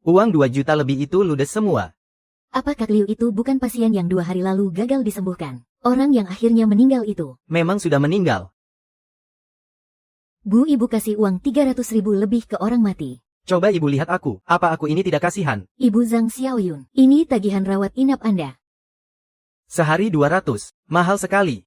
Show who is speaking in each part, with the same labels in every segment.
Speaker 1: Uang 2 juta lebih itu ludes semua.
Speaker 2: Apa Kak Liu itu bukan pasien yang 2 hari lalu gagal disembuhkan? Orang yang akhirnya meninggal itu.
Speaker 1: Memang sudah meninggal.
Speaker 2: Bu, ibu kasih uang 300.000 lebih ke orang mati.
Speaker 1: Coba ibu lihat aku, apa aku ini tidak kasihan?
Speaker 2: Ibu Zhang Xiaoyun, ini tagihan rawat inap Anda.
Speaker 1: Sehari 200, mahal sekali.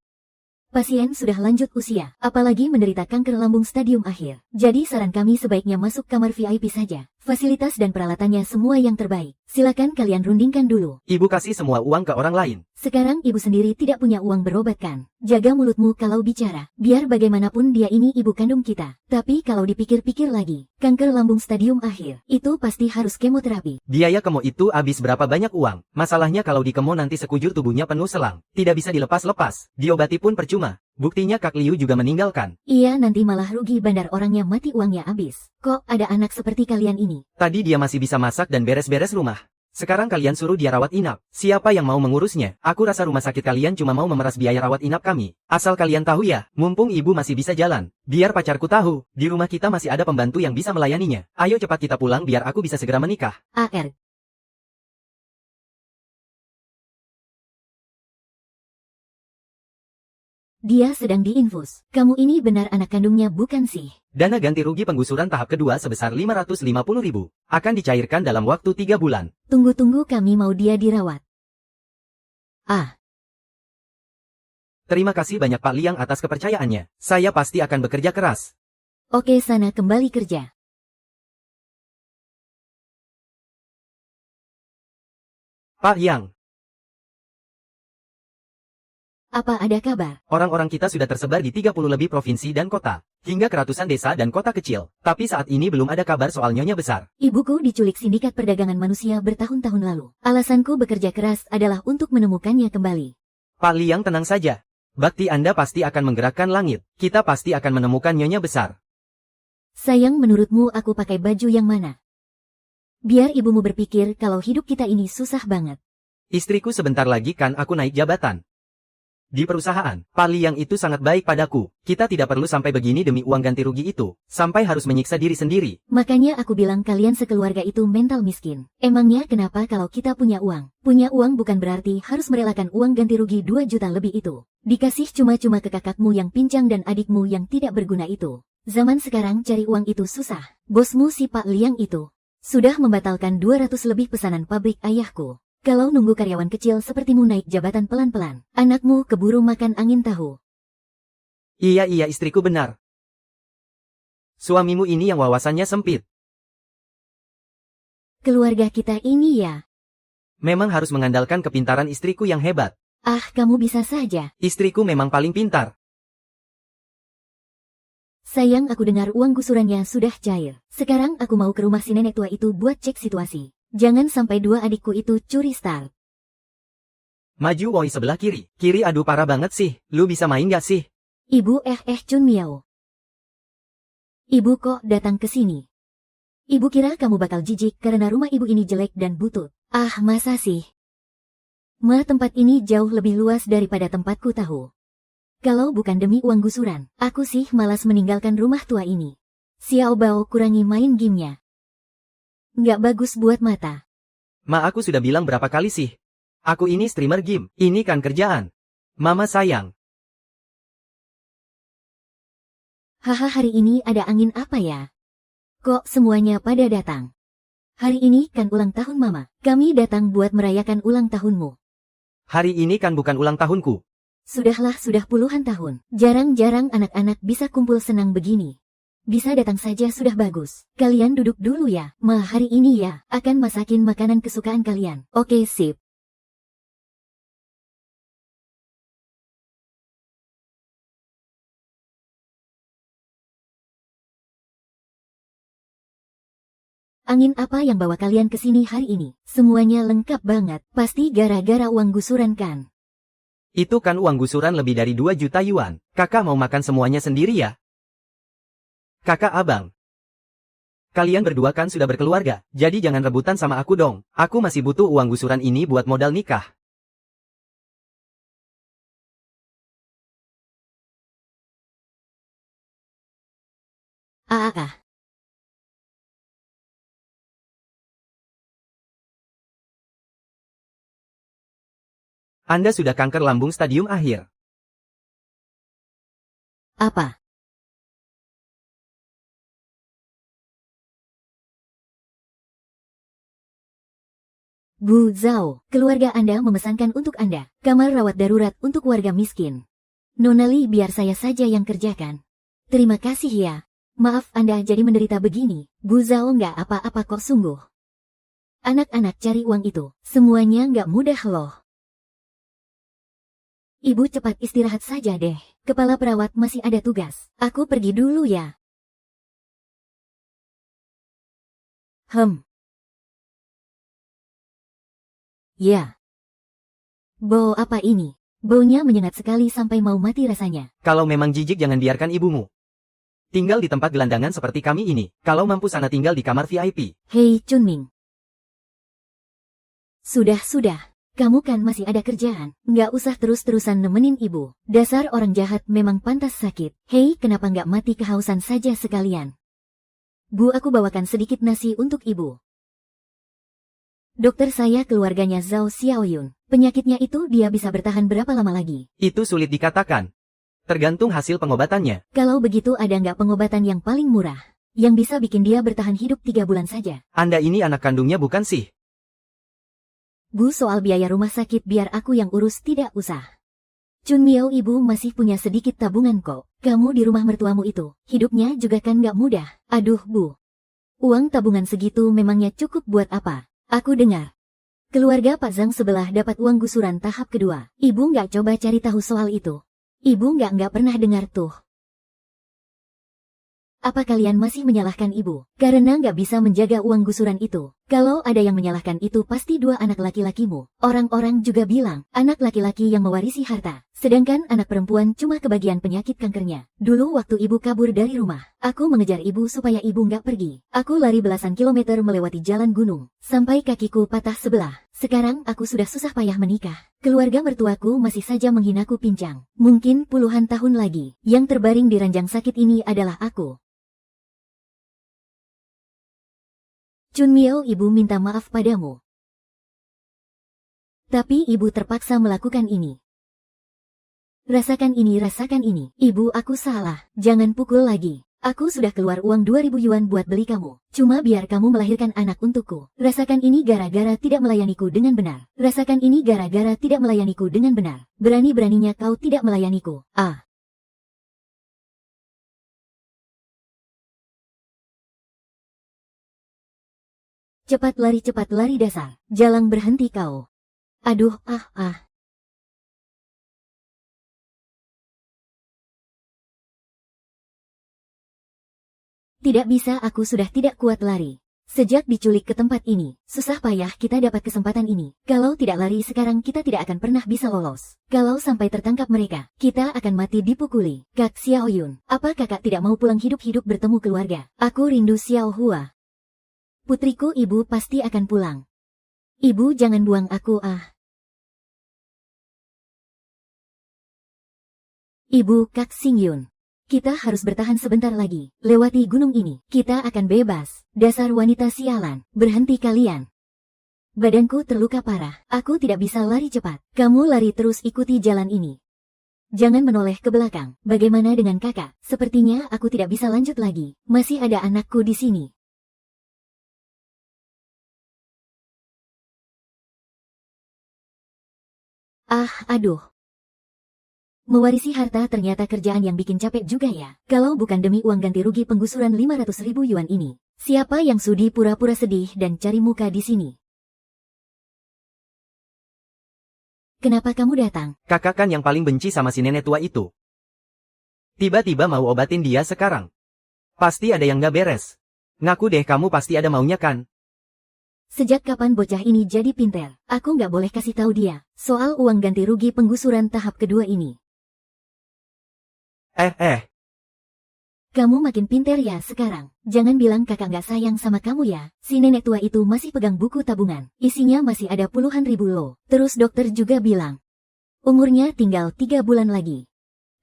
Speaker 2: Pasien sudah lanjut usia, apalagi menderita kanker lambung stadium akhir. Jadi saran kami sebaiknya masuk kamar VIP saja. Fasilitas dan peralatannya semua yang terbaik. Silakan kalian rundingkan dulu.
Speaker 1: Ibu kasih semua uang ke orang lain.
Speaker 2: Sekarang ibu sendiri tidak punya uang berobat kan? Jaga mulutmu kalau bicara. Biar bagaimanapun dia ini ibu kandung kita. Tapi kalau dipikir-pikir lagi, kanker lambung stadium akhir, itu pasti harus kemoterapi.
Speaker 1: Biaya kemo itu habis berapa banyak uang? Masalahnya kalau di kemo nanti sekujur tubuhnya penuh selang. Tidak bisa dilepas-lepas. Diobati pun percuma. Buktinya Kak Liu juga meninggalkan.
Speaker 2: Iya, nanti malah rugi bandar, orangnya mati uangnya habis. Kok ada anak seperti kalian ini?
Speaker 1: Tadi dia masih bisa masak dan beres-beres rumah. Sekarang kalian suruh dia rawat inap. Siapa yang mau mengurusnya? Aku rasa rumah sakit kalian cuma mau memeras biaya rawat inap kami. Asal kalian tahu ya, mumpung ibu masih bisa jalan. Biar pacarku tahu, di rumah kita masih ada pembantu yang bisa melayaninya. Ayo cepat kita pulang biar aku bisa segera menikah.
Speaker 2: AR. Dia sedang diinfus. Kamu ini benar anak kandungnya bukan sih?
Speaker 1: Dana ganti rugi penggusuran tahap kedua sebesar 550.000. Akan dicairkan dalam waktu 3 bulan.
Speaker 2: Tunggu-tunggu, kami mau dia dirawat. Ah,
Speaker 1: Terima kasih banyak Pak Liang atas kepercayaannya. Saya pasti akan bekerja keras.
Speaker 2: oke, sana kembali kerja.
Speaker 1: Pak Yang,
Speaker 2: Apa ada kabar?
Speaker 1: orang-orang kita sudah tersebar di 30 lebih provinsi dan kota. Hingga ke ratusan desa dan kota kecil. Tapi saat ini belum ada kabar soal Nyonya Besar.
Speaker 2: Ibuku diculik sindikat perdagangan manusia bertahun-tahun lalu. Alasanku bekerja keras adalah untuk menemukannya kembali.
Speaker 1: Pak Liang tenang saja. Bakti Anda pasti akan menggerakkan langit. Kita pasti akan menemukan Nyonya Besar.
Speaker 2: Sayang, menurutmu aku pakai baju yang mana? Biar ibumu berpikir kalau hidup kita ini susah banget.
Speaker 1: Istriku sebentar lagi kan aku naik jabatan. Di perusahaan, Pak Liang itu sangat baik padaku. Kita tidak perlu sampai begini demi uang ganti rugi itu. Sampai harus menyiksa diri sendiri.
Speaker 2: Makanya aku bilang kalian sekeluarga itu mental miskin. Emangnya kenapa kalau kita punya uang? Punya uang bukan berarti harus merelakan uang ganti rugi 2 juta lebih itu. Dikasih cuma-cuma ke kakakmu yang pincang dan adikmu yang tidak berguna itu. Zaman sekarang cari uang itu susah. Bosmu si Pak Liang itu sudah membatalkan 200 lebih pesanan pabrik ayahku. Kalau nunggu karyawan kecil sepertimu naik jabatan pelan-pelan, anakmu keburu makan angin tahu.
Speaker 1: Iya istriku benar. Suamimu ini yang wawasannya sempit.
Speaker 2: Keluarga kita ini ya.
Speaker 1: Memang harus mengandalkan kepintaran istriku yang hebat.
Speaker 2: Ah, kamu bisa saja.
Speaker 1: Istriku memang paling pintar.
Speaker 2: Sayang, aku dengar uang gusurannya sudah cair. Sekarang aku mau ke rumah si nenek tua itu buat cek situasi. Jangan sampai 2 adikku itu curi start.
Speaker 1: Maju woi sebelah kiri. Kiri, aduh parah banget sih. Lu bisa main gak sih?
Speaker 2: Ibu Chun Miao. Ibu kok datang ke sini? Ibu kira kamu bakal jijik karena rumah ibu ini jelek dan butut. Ah, masa sih? Tempat ini jauh lebih luas daripada tempatku tahu. Kalau bukan demi uang gusuran, aku sih malas meninggalkan rumah tua ini. Xiao Bao, kurangi main gamenya. Nggak bagus buat mata.
Speaker 1: Ma, aku sudah bilang berapa kali sih? Aku ini streamer game, ini kan kerjaan. Mama sayang.
Speaker 2: Haha, hari ini ada angin apa ya? Kok semuanya pada datang? Hari ini kan ulang tahun Mama. Kami datang buat merayakan ulang tahunmu.
Speaker 1: Hari ini kan bukan ulang tahunku.
Speaker 2: Sudahlah, sudah puluhan tahun. Jarang-jarang anak-anak bisa kumpul senang begini. Bisa datang saja sudah bagus. Kalian duduk dulu ya. Ma, hari ini ya, akan masakin makanan kesukaan kalian. Oke, sip. Angin apa yang bawa kalian ke sini hari ini? Semuanya lengkap banget. Pasti gara-gara uang gusuran kan?
Speaker 1: Itu kan uang gusuran lebih dari 2 juta yuan. Kakak mau makan semuanya sendiri ya? Kakak abang. Kalian berdua kan sudah berkeluarga, jadi jangan rebutan sama aku dong. Aku masih butuh uang gusuran ini buat modal nikah.
Speaker 2: Ah.
Speaker 1: Anda sudah kanker lambung stadium akhir.
Speaker 2: Apa? Bu Zhao, keluarga Anda memesankan untuk Anda kamar rawat darurat untuk warga miskin. Nona Li, biar saya saja yang kerjakan. Terima kasih ya. Maaf Anda jadi menderita begini. Bu Zhao nggak apa-apa kok sungguh. Anak-anak cari uang itu, semuanya nggak mudah loh. Ibu cepat istirahat saja deh. Kepala perawat masih ada tugas. Aku pergi dulu ya. Ya. Bau apa ini? Baunya menyengat sekali sampai mau mati rasanya.
Speaker 1: Kalau memang jijik jangan biarkan ibumu tinggal di tempat gelandangan seperti kami ini. Kalau mampu sana tinggal di kamar VIP.
Speaker 2: Hei Chunming. Sudah. Kamu kan masih ada kerjaan. Nggak usah terus-terusan nemenin ibu. Dasar orang jahat memang pantas sakit. Hei, kenapa nggak mati kehausan saja sekalian? Bu, aku bawakan sedikit nasi untuk ibu. Dokter saya keluarganya Zhao Xiaoyun. Penyakitnya itu dia bisa bertahan berapa lama lagi?
Speaker 1: Itu sulit dikatakan. Tergantung hasil pengobatannya.
Speaker 2: Kalau begitu ada nggak pengobatan yang paling murah? Yang bisa bikin dia bertahan hidup 3 bulan saja?
Speaker 1: Anda ini anak kandungnya bukan sih?
Speaker 2: Bu, soal biaya rumah sakit biar aku yang urus, tidak usah. Chun Miao, ibu masih punya sedikit tabungan kok. Kamu di rumah mertuamu itu, hidupnya juga kan nggak mudah. Aduh Bu. Uang tabungan segitu memangnya cukup buat apa? Aku dengar keluarga Pak Zhang sebelah dapat uang gusuran tahap kedua. Ibu nggak coba cari tahu soal itu? Ibu nggak pernah dengar tuh. Apa kalian masih menyalahkan ibu karena nggak bisa menjaga uang gusuran itu? Kalau ada yang menyalahkan itu pasti 2 anak laki-lakimu. Orang-orang juga bilang anak laki-laki yang mewarisi harta, sedangkan anak perempuan cuma kebagian penyakit kankernya. Dulu waktu ibu kabur dari rumah, aku mengejar ibu supaya ibu nggak pergi. Aku lari belasan kilometer melewati jalan gunung, sampai kakiku patah sebelah. Sekarang aku sudah susah payah menikah. Keluarga mertuaku masih saja menghinaku pincang. Mungkin puluhan tahun lagi, yang terbaring di ranjang sakit ini adalah aku. Chun Miao, ibu minta maaf padamu. Tapi ibu terpaksa melakukan ini. Rasakan ini. Ibu, aku salah. Jangan pukul lagi. Aku sudah keluar uang 2.000 yuan buat beli kamu. Cuma biar kamu melahirkan anak untukku. Rasakan ini gara-gara tidak melayaniku dengan benar. Rasakan ini gara-gara tidak melayaniku dengan benar. Berani-beraninya kau tidak melayaniku. Ah. Cepat lari dasar. Jalang berhenti kau. Aduh, Tidak bisa, aku sudah tidak kuat lari. Sejak diculik ke tempat ini, susah payah kita dapat kesempatan ini. Kalau tidak lari sekarang kita tidak akan pernah bisa lolos. Kalau sampai tertangkap mereka, kita akan mati dipukuli. Kak Xiaoyun, apa kakak tidak mau pulang hidup-hidup bertemu keluarga? Aku rindu Xiao Hua. Putriku, ibu pasti akan pulang. Ibu jangan buang aku, Ibu, Kak Xingyun. Kita harus bertahan sebentar lagi. Lewati gunung ini, kita akan bebas. Dasar wanita sialan, berhenti kalian. Badanku terluka parah, aku tidak bisa lari cepat. Kamu lari terus, ikuti jalan ini. Jangan menoleh ke belakang. Bagaimana dengan kakak? Sepertinya aku tidak bisa lanjut lagi. Masih ada anakku di sini. Aduh. Mewarisi harta ternyata kerjaan yang bikin capek juga ya. Kalau bukan demi uang ganti rugi penggusuran 500.000 yuan ini, siapa yang sudi pura-pura sedih dan cari muka di sini? Kenapa kamu datang?
Speaker 1: Kakak kan yang paling benci sama si nenek tua itu. Tiba-tiba mau obatin dia sekarang. Pasti ada yang gak beres. Ngaku deh, kamu pasti ada maunya kan?
Speaker 2: Sejak kapan bocah ini jadi pinter? Aku nggak boleh kasih tahu dia soal uang ganti rugi penggusuran tahap kedua ini. Kamu makin pinter ya sekarang. Jangan bilang kakak nggak sayang sama kamu ya. Si nenek tua itu masih pegang buku tabungan. Isinya masih ada puluhan ribu lo. Terus dokter juga bilang, umurnya tinggal 3 bulan lagi.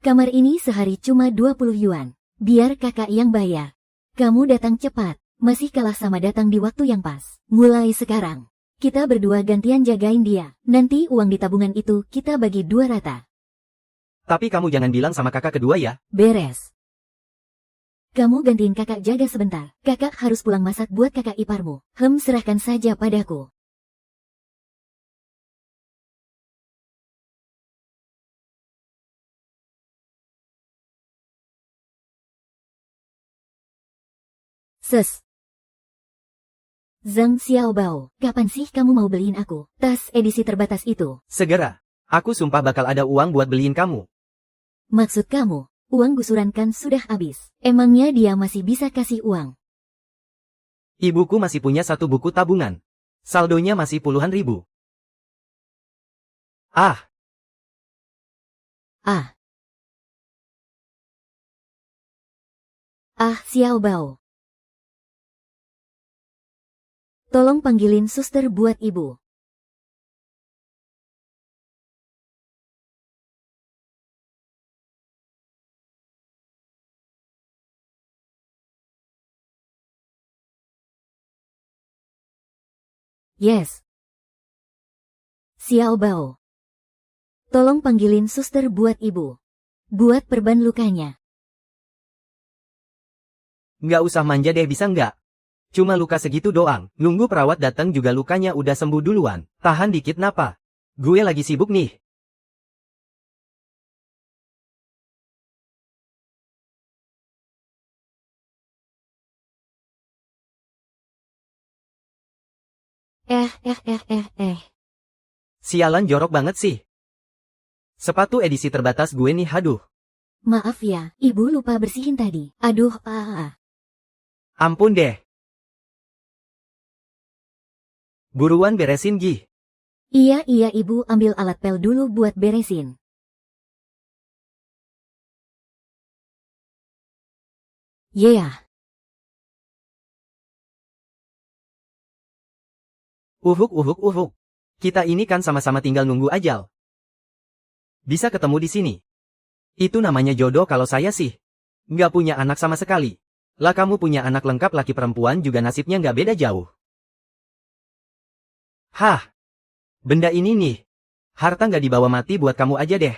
Speaker 2: Kamar ini sehari cuma 20 yuan. Biar kakak yang bayar. Kamu datang cepat. Masih kalah sama datang di waktu yang pas. Mulai sekarang, Kita berdua gantian jagain dia. Nanti uang di tabungan itu kita bagi 2 rata.
Speaker 1: Tapi kamu jangan bilang sama kakak kedua ya.
Speaker 2: Beres. Kamu gantiin kakak jaga sebentar. Kakak harus pulang masak buat kakak iparmu. Serahkan saja padaku. Ses. Zhang Xiaobao, kapan sih kamu mau beliin aku tas edisi terbatas itu?
Speaker 1: Segera. Aku sumpah bakal ada uang buat beliin kamu.
Speaker 2: Maksud kamu, uang gusuran kan sudah habis. Emangnya dia masih bisa kasih uang?
Speaker 1: Ibuku masih punya 1 buku tabungan. Saldonya masih puluhan ribu. Ah,
Speaker 2: Xiaobao. Tolong panggilin suster buat ibu. Yes. Xiaobao. Tolong panggilin suster buat ibu. Buat perban lukanya.
Speaker 1: nggak usah manja deh bisa nggak? Cuma luka segitu doang, nunggu perawat datang juga lukanya udah sembuh duluan. Tahan dikit napa? Gue lagi sibuk nih. Sialan jorok banget sih. Sepatu edisi terbatas gue nih haduh.
Speaker 2: Maaf ya, ibu lupa bersihin tadi. Aduh,
Speaker 1: Ampun deh. Buruan beresin Gi.
Speaker 2: Iya ibu ambil alat pel dulu buat beresin. Yeah.
Speaker 1: Uhuk. Kita ini kan sama-sama tinggal nunggu ajal. Bisa ketemu di sini. Itu namanya jodoh kalau saya sih. Nggak punya anak sama sekali. Lah kamu punya anak lengkap laki perempuan juga nasibnya nggak beda jauh. Hah. Benda ini nih. Harta nggak dibawa mati buat kamu aja deh.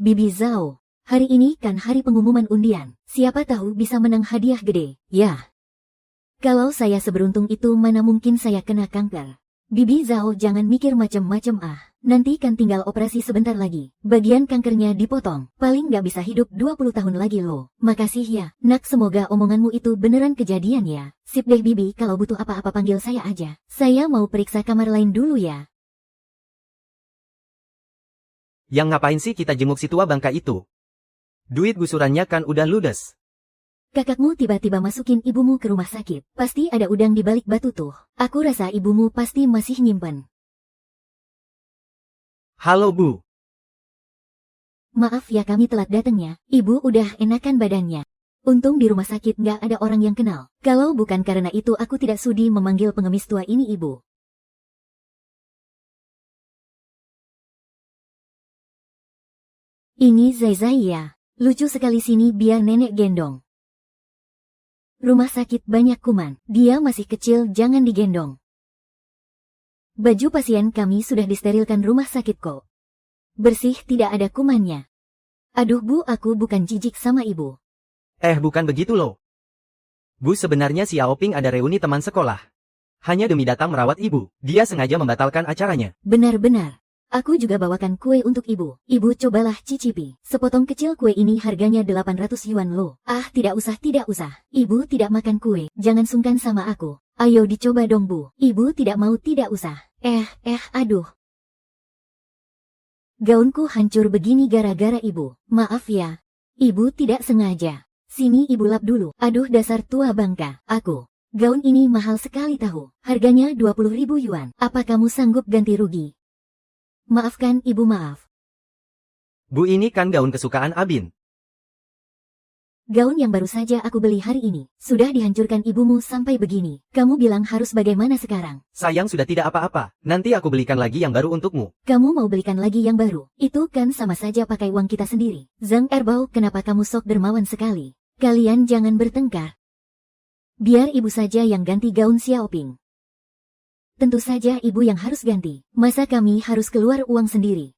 Speaker 2: Bibi Zhao. Hari ini kan hari pengumuman undian. Siapa tahu bisa menang hadiah gede. Ya. Kalau saya seberuntung itu mana mungkin saya kena kanker. Bibi Zhao jangan mikir macem-macem Nanti kan tinggal operasi sebentar lagi. Bagian kankernya dipotong. Paling nggak bisa hidup 20 tahun lagi loh. Makasih ya, nak semoga omonganmu itu beneran kejadian ya. Sip deh Bibi kalau butuh apa-apa panggil saya aja. Saya mau periksa kamar lain dulu ya.
Speaker 1: Yang ngapain sih kita jenguk si tua bangka itu? Duit gusurannya kan udah ludes.
Speaker 2: Kakakmu tiba-tiba masukin ibumu ke rumah sakit. Pasti ada udang di balik batu tuh. Aku rasa ibumu pasti masih nyimpen.
Speaker 1: Halo Bu.
Speaker 2: Maaf ya kami telat datangnya. Ibu udah enakan badannya. Untung di rumah sakit nggak ada orang yang kenal. Kalau bukan karena itu aku tidak sudi memanggil pengemis tua ini ibu. Ini Zai ya. Lucu sekali sini biar nenek gendong. Rumah sakit banyak kuman. Dia masih kecil jangan digendong. Baju pasien kami sudah disterilkan rumah sakit kok. Bersih tidak ada kumannya. Aduh Bu aku bukan jijik sama ibu.
Speaker 1: Bukan begitu loh. Bu sebenarnya si Aoping ada reuni teman sekolah. Hanya demi datang merawat ibu. Dia sengaja membatalkan acaranya.
Speaker 2: Benar-benar. Aku juga bawakan kue untuk ibu. Ibu cobalah cicipi. Sepotong kecil kue ini harganya 800 yuan loh. Tidak usah. Ibu tidak makan kue. Jangan sungkan sama aku. Ayo dicoba dong Bu. Ibu tidak mau tidak usah. Aduh. Gaunku hancur begini gara-gara ibu. Maaf ya. Ibu tidak sengaja. Sini ibu lap dulu. Aduh dasar tua bangka. Gaun ini mahal sekali tahu. Harganya 20.000 yuan. Apa kamu sanggup ganti rugi? Maafkan ibu maaf.
Speaker 1: Bu ini kan gaun kesukaan Abin.
Speaker 2: Gaun yang baru saja aku beli hari ini. Sudah dihancurkan ibumu sampai begini. Kamu bilang harus bagaimana sekarang?
Speaker 1: Sayang sudah tidak apa-apa. Nanti aku belikan lagi yang baru untukmu.
Speaker 2: Kamu mau belikan lagi yang baru? Itu kan sama saja pakai uang kita sendiri. Zhang Erbao kenapa kamu sok dermawan sekali? Kalian jangan bertengkar. Biar ibu saja yang ganti gaun Xiaoping. Tentu saja ibu yang harus ganti. Masa kami harus keluar uang sendiri?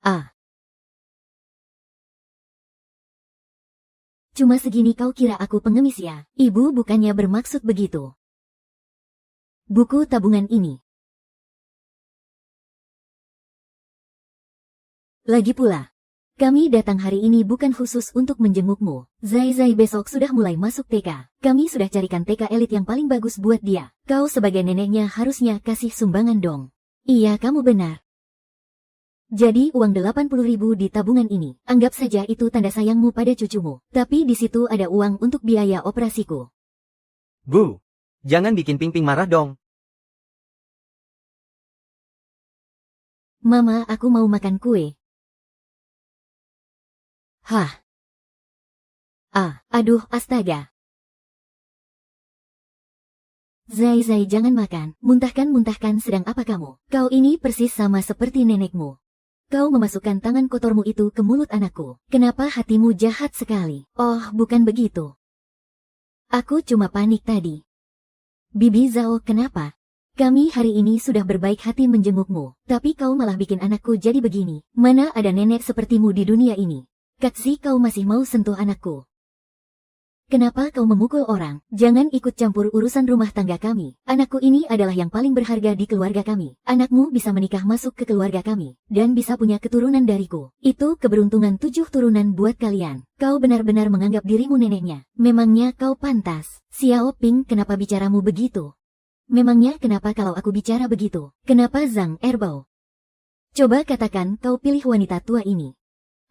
Speaker 2: Ah. Cuma segini kau kira aku pengemis ya? Ibu bukannya bermaksud begitu. Buku tabungan ini. Lagi pula, kami datang hari ini bukan khusus untuk menjengukmu. Zai besok sudah mulai masuk TK. Kami sudah carikan TK elit yang paling bagus buat dia. Kau sebagai neneknya harusnya kasih sumbangan dong. Iya, kamu benar. Jadi uang 80.000 di tabungan ini, anggap saja itu tanda sayangmu pada cucumu. Tapi di situ ada uang untuk biaya operasiku.
Speaker 1: Bu, jangan bikin Ping marah dong.
Speaker 2: Mama, aku mau makan kue. Hah. Aduh, astaga. Zai, jangan makan. Muntahkan, sedang apa kamu? Kau ini persis sama seperti nenekmu. Kau memasukkan tangan kotormu itu ke mulut anakku. Kenapa hatimu jahat sekali? Oh, bukan begitu. Aku cuma panik tadi. Bibi Zhao, kenapa? Kami hari ini sudah berbaik hati menjengukmu, tapi kau malah bikin anakku jadi begini. Mana ada nenek sepertimu di dunia ini? Kaksi, kau masih mau sentuh anakku. Kenapa kau memukul orang? Jangan ikut campur urusan rumah tangga kami. Anakku ini adalah yang paling berharga di keluarga kami. Anakmu bisa menikah masuk ke keluarga kami, dan bisa punya keturunan dariku. Itu keberuntungan 7 turunan buat kalian. Kau benar-benar menganggap dirimu neneknya. Memangnya kau pantas? Xiaoping, kenapa bicaramu begitu? Memangnya kenapa kalau aku bicara begitu? Kenapa Zhang Erbao? Coba katakan kau pilih wanita tua ini.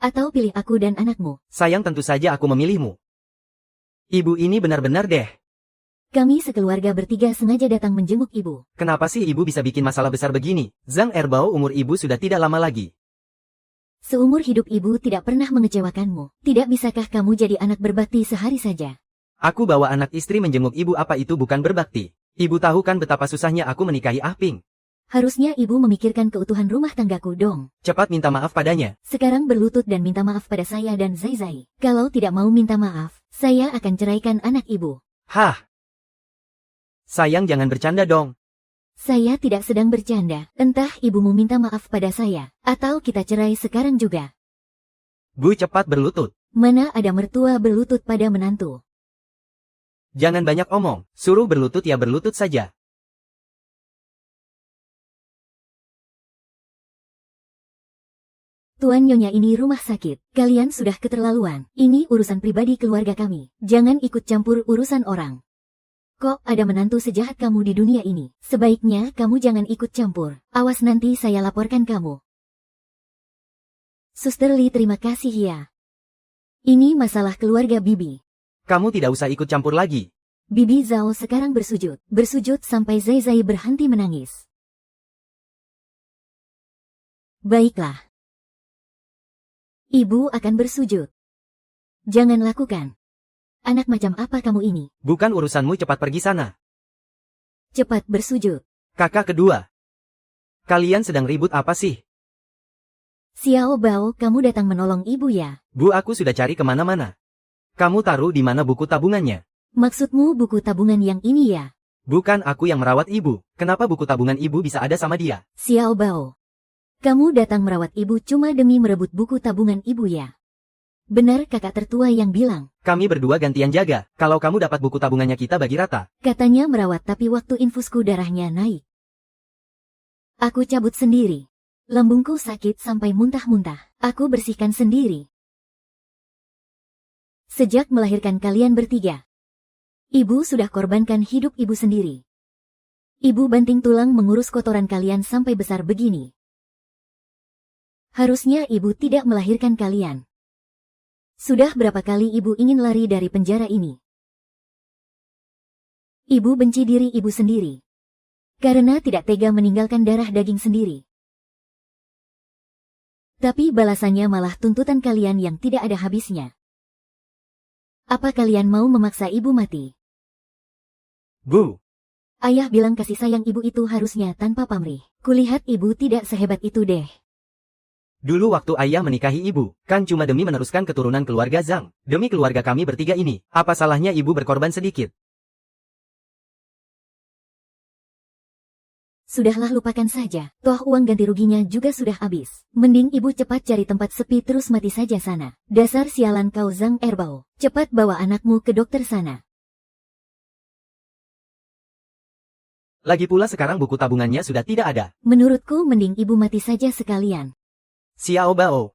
Speaker 2: Atau pilih aku dan anakmu.
Speaker 1: Sayang, tentu saja aku memilihmu. Ibu ini benar-benar deh.
Speaker 2: Kami sekeluarga bertiga sengaja datang menjenguk ibu.
Speaker 1: Kenapa sih ibu bisa bikin masalah besar begini? Zhang Erbao, umur ibu sudah tidak lama lagi.
Speaker 2: Seumur hidup ibu tidak pernah mengecewakanmu. Tidak bisakah kamu jadi anak berbakti sehari saja?
Speaker 1: Aku bawa anak istri menjenguk ibu, apa itu bukan berbakti? Ibu tahu kan betapa susahnya aku menikahi Ah Ping.
Speaker 2: Harusnya ibu memikirkan keutuhan rumah tanggaku dong.
Speaker 1: Cepat minta maaf padanya.
Speaker 2: Sekarang berlutut dan minta maaf pada saya dan Zai. Kalau tidak mau minta maaf, saya akan ceraikan anak ibu.
Speaker 1: Hah? Sayang, jangan bercanda dong.
Speaker 2: Saya tidak sedang bercanda. Entah ibumu minta maaf pada saya, atau kita cerai sekarang juga.
Speaker 1: Bu, cepat berlutut.
Speaker 2: Mana ada mertua berlutut pada menantu.
Speaker 1: Jangan banyak omong. Suruh berlutut ya berlutut saja.
Speaker 2: Tuan Nyonya, ini rumah sakit. Kalian sudah keterlaluan. Ini urusan pribadi keluarga kami. Jangan ikut campur urusan orang. Kok ada menantu sejahat kamu di dunia ini? Sebaiknya kamu jangan ikut campur. Awas nanti saya laporkan kamu. Suster Li, terima kasih ya. Ini masalah keluarga Bibi.
Speaker 1: Kamu tidak usah ikut campur lagi.
Speaker 2: Bibi Zhao sekarang bersujud. Bersujud sampai Zai berhenti menangis. Baiklah. Ibu akan bersujud. Jangan lakukan. Anak macam apa kamu ini?
Speaker 1: Bukan urusanmu, cepat pergi sana.
Speaker 2: Cepat bersujud.
Speaker 1: Kakak kedua. Kalian sedang ribut apa sih?
Speaker 2: Xiao Bao, kamu datang menolong ibu ya?
Speaker 1: Bu, aku sudah cari kemana-mana. Kamu taruh di mana buku tabungannya?
Speaker 2: Maksudmu buku tabungan yang ini ya?
Speaker 1: Bukan aku yang merawat ibu. Kenapa buku tabungan ibu bisa ada sama dia?
Speaker 2: Xiao Bao. Kamu datang merawat ibu cuma demi merebut buku tabungan ibu ya? Benar kakak tertua yang bilang.
Speaker 1: Kami berdua gantian jaga. Kalau kamu dapat buku tabungannya kita bagi rata.
Speaker 2: Katanya merawat tapi waktu infusku darahnya naik. Aku cabut sendiri. Lambungku sakit sampai muntah-muntah. Aku bersihkan sendiri. Sejak melahirkan kalian bertiga, ibu sudah korbankan hidup ibu sendiri. Ibu banting tulang mengurus kotoran kalian sampai besar begini. Harusnya ibu tidak melahirkan kalian. Sudah berapa kali ibu ingin lari dari penjara ini? Ibu benci diri ibu sendiri. Karena tidak tega meninggalkan darah daging sendiri. Tapi balasannya malah tuntutan kalian yang tidak ada habisnya. Apa kalian mau memaksa ibu mati?
Speaker 1: Bu.
Speaker 2: Ayah bilang kasih sayang ibu itu harusnya tanpa pamrih. Kulihat ibu tidak sehebat itu deh.
Speaker 1: Dulu waktu ayah menikahi ibu, kan cuma demi meneruskan keturunan keluarga Zhang. Demi keluarga kami bertiga ini, apa salahnya ibu berkorban sedikit?
Speaker 2: Sudahlah lupakan saja, toh uang ganti ruginya juga sudah habis. Mending ibu cepat cari tempat sepi terus mati saja sana. Dasar sialan kau Zhang Erbao, cepat bawa anakmu ke dokter sana.
Speaker 1: Lagi pula sekarang buku tabungannya sudah tidak ada.
Speaker 2: Menurutku mending ibu mati saja sekalian.
Speaker 1: Xiao Bao.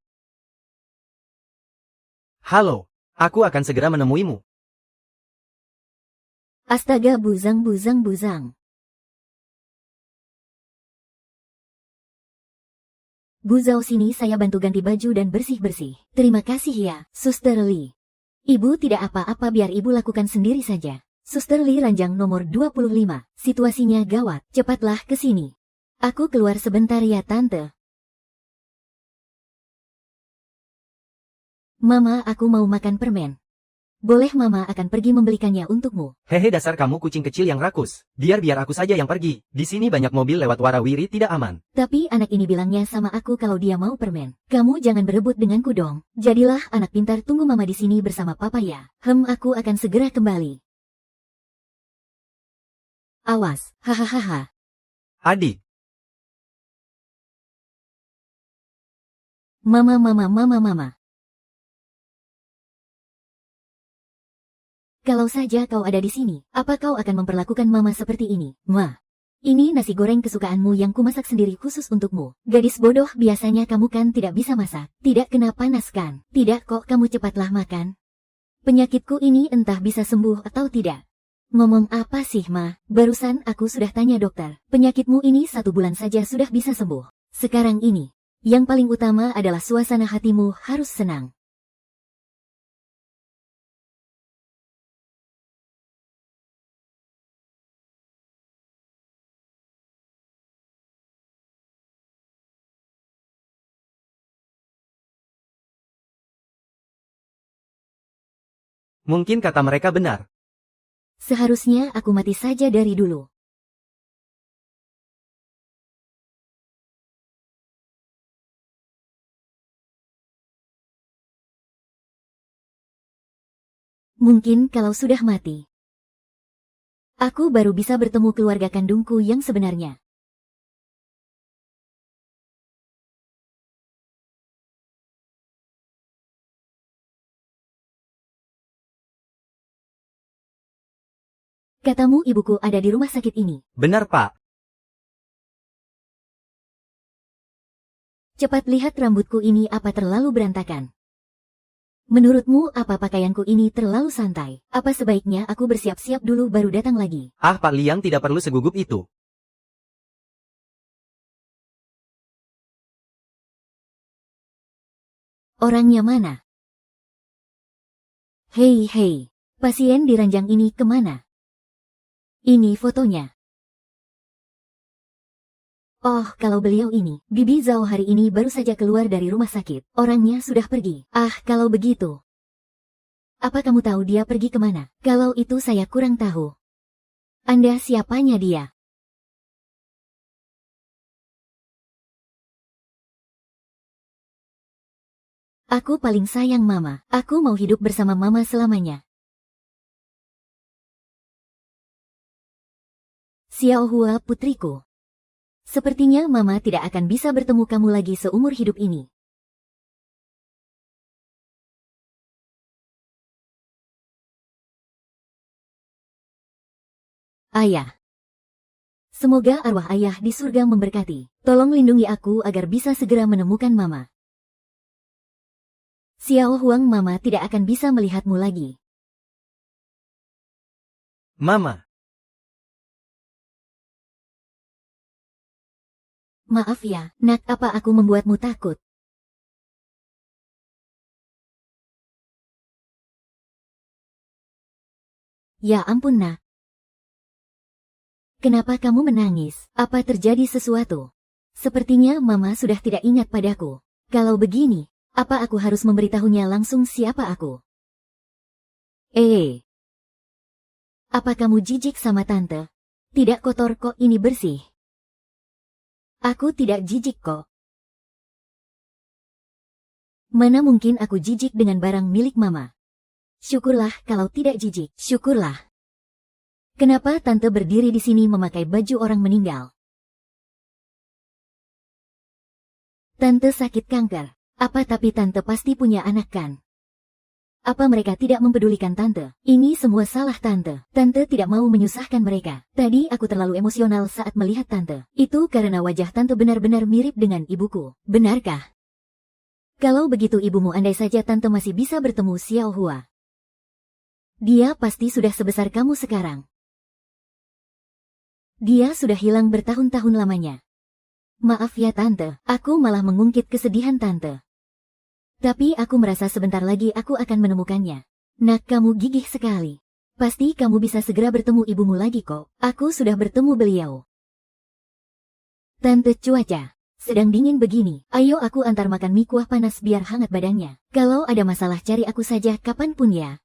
Speaker 1: Halo, aku akan segera menemuimu.
Speaker 2: Astaga buzang. Bu Zhao sini saya bantu ganti baju dan bersih-bersih. Terima kasih ya, Suster Li. Ibu tidak apa-apa biar ibu lakukan sendiri saja. Suster Li ranjang nomor 25. Situasinya gawat, cepatlah ke sini. Aku keluar sebentar ya tante. Mama aku mau makan permen. Boleh mama akan pergi membelikannya untukmu.
Speaker 1: Hehe dasar kamu kucing kecil yang rakus. Biar aku saja yang pergi. Di sini banyak mobil lewat warawiri tidak aman.
Speaker 2: Tapi anak ini bilangnya sama aku kalau dia mau permen. Kamu jangan berebut denganku dong. Jadilah anak pintar tunggu mama di sini bersama papa ya. Aku akan segera kembali. Awas, hahaha.
Speaker 1: Adik.
Speaker 2: Mama. Kalau saja kau ada di sini, apa kau akan memperlakukan mama seperti ini? Ma, ini nasi goreng kesukaanmu yang kumasak sendiri khusus untukmu. Gadis bodoh biasanya kamu kan tidak bisa masak. Tidak kena panas kan? Tidak kok kamu cepatlah makan. Penyakitku ini entah bisa sembuh atau tidak. Ngomong apa sih Ma? Barusan aku sudah tanya dokter. Penyakitmu ini 1 bulan saja sudah bisa sembuh. Sekarang ini, yang paling utama adalah suasana hatimu harus senang.
Speaker 1: Mungkin kata mereka benar.
Speaker 2: Seharusnya aku mati saja dari dulu. Mungkin kalau sudah mati, aku baru bisa bertemu keluarga kandungku yang sebenarnya. Katamu ibuku ada di rumah sakit ini.
Speaker 1: Benar Pak.
Speaker 2: Cepat lihat rambutku ini apa terlalu berantakan. Menurutmu apa pakaianku ini terlalu santai? Apa sebaiknya aku bersiap-siap dulu baru datang lagi?
Speaker 1: Ah Pak Liang tidak perlu segugup itu.
Speaker 2: Orangnya mana? Hei, pasien di ranjang ini kemana? Ini fotonya. Oh, kalau beliau ini, Bibi Zhao hari ini baru saja keluar dari rumah sakit. Orangnya sudah pergi. Ah, kalau begitu. Apa kamu tahu dia pergi kemana? Kalau itu saya kurang tahu. Anda siapanya dia? Aku paling sayang Mama. Aku mau hidup bersama Mama selamanya. Xiao Hua putriku. Sepertinya Mama tidak akan bisa bertemu kamu lagi seumur hidup ini. Ayah. Semoga arwah ayah di surga memberkati. Tolong lindungi aku agar bisa segera menemukan Mama. Xiao Huang, Mama tidak akan bisa melihatmu lagi.
Speaker 1: Mama.
Speaker 2: Maaf ya, nak, apa aku membuatmu takut? Ya ampun nak. Kenapa kamu menangis? Apa terjadi sesuatu? Sepertinya Mama sudah tidak ingat padaku. Kalau begini, apa aku harus memberitahunya langsung siapa aku? Apa kamu jijik sama tante? Tidak kotor kok, ini bersih. Aku tidak jijik kok. Mana mungkin aku jijik dengan barang milik Mama. Syukurlah kalau tidak jijik, syukurlah. Kenapa Tante berdiri di sini memakai baju orang meninggal? Tante sakit kanker. Apa tapi Tante pasti punya anak kan? Apa mereka tidak mempedulikan Tante? Ini semua salah Tante. Tante tidak mau menyusahkan mereka. Tadi aku terlalu emosional saat melihat Tante. Itu karena wajah Tante benar-benar mirip dengan ibuku. Benarkah? Kalau begitu ibumu, andai saja Tante masih bisa bertemu Xiao Hua. Dia pasti sudah sebesar kamu sekarang. Dia sudah hilang bertahun-tahun lamanya. Maaf ya Tante, aku malah mengungkit kesedihan Tante. Tapi aku merasa sebentar lagi aku akan menemukannya. Nak, kamu gigih sekali. Pasti kamu bisa segera bertemu ibumu lagi kok. Aku sudah bertemu beliau. Tante, cuaca sedang dingin begini. Ayo aku antar makan mie kuah panas biar hangat badannya. Kalau ada masalah cari aku saja kapanpun ya.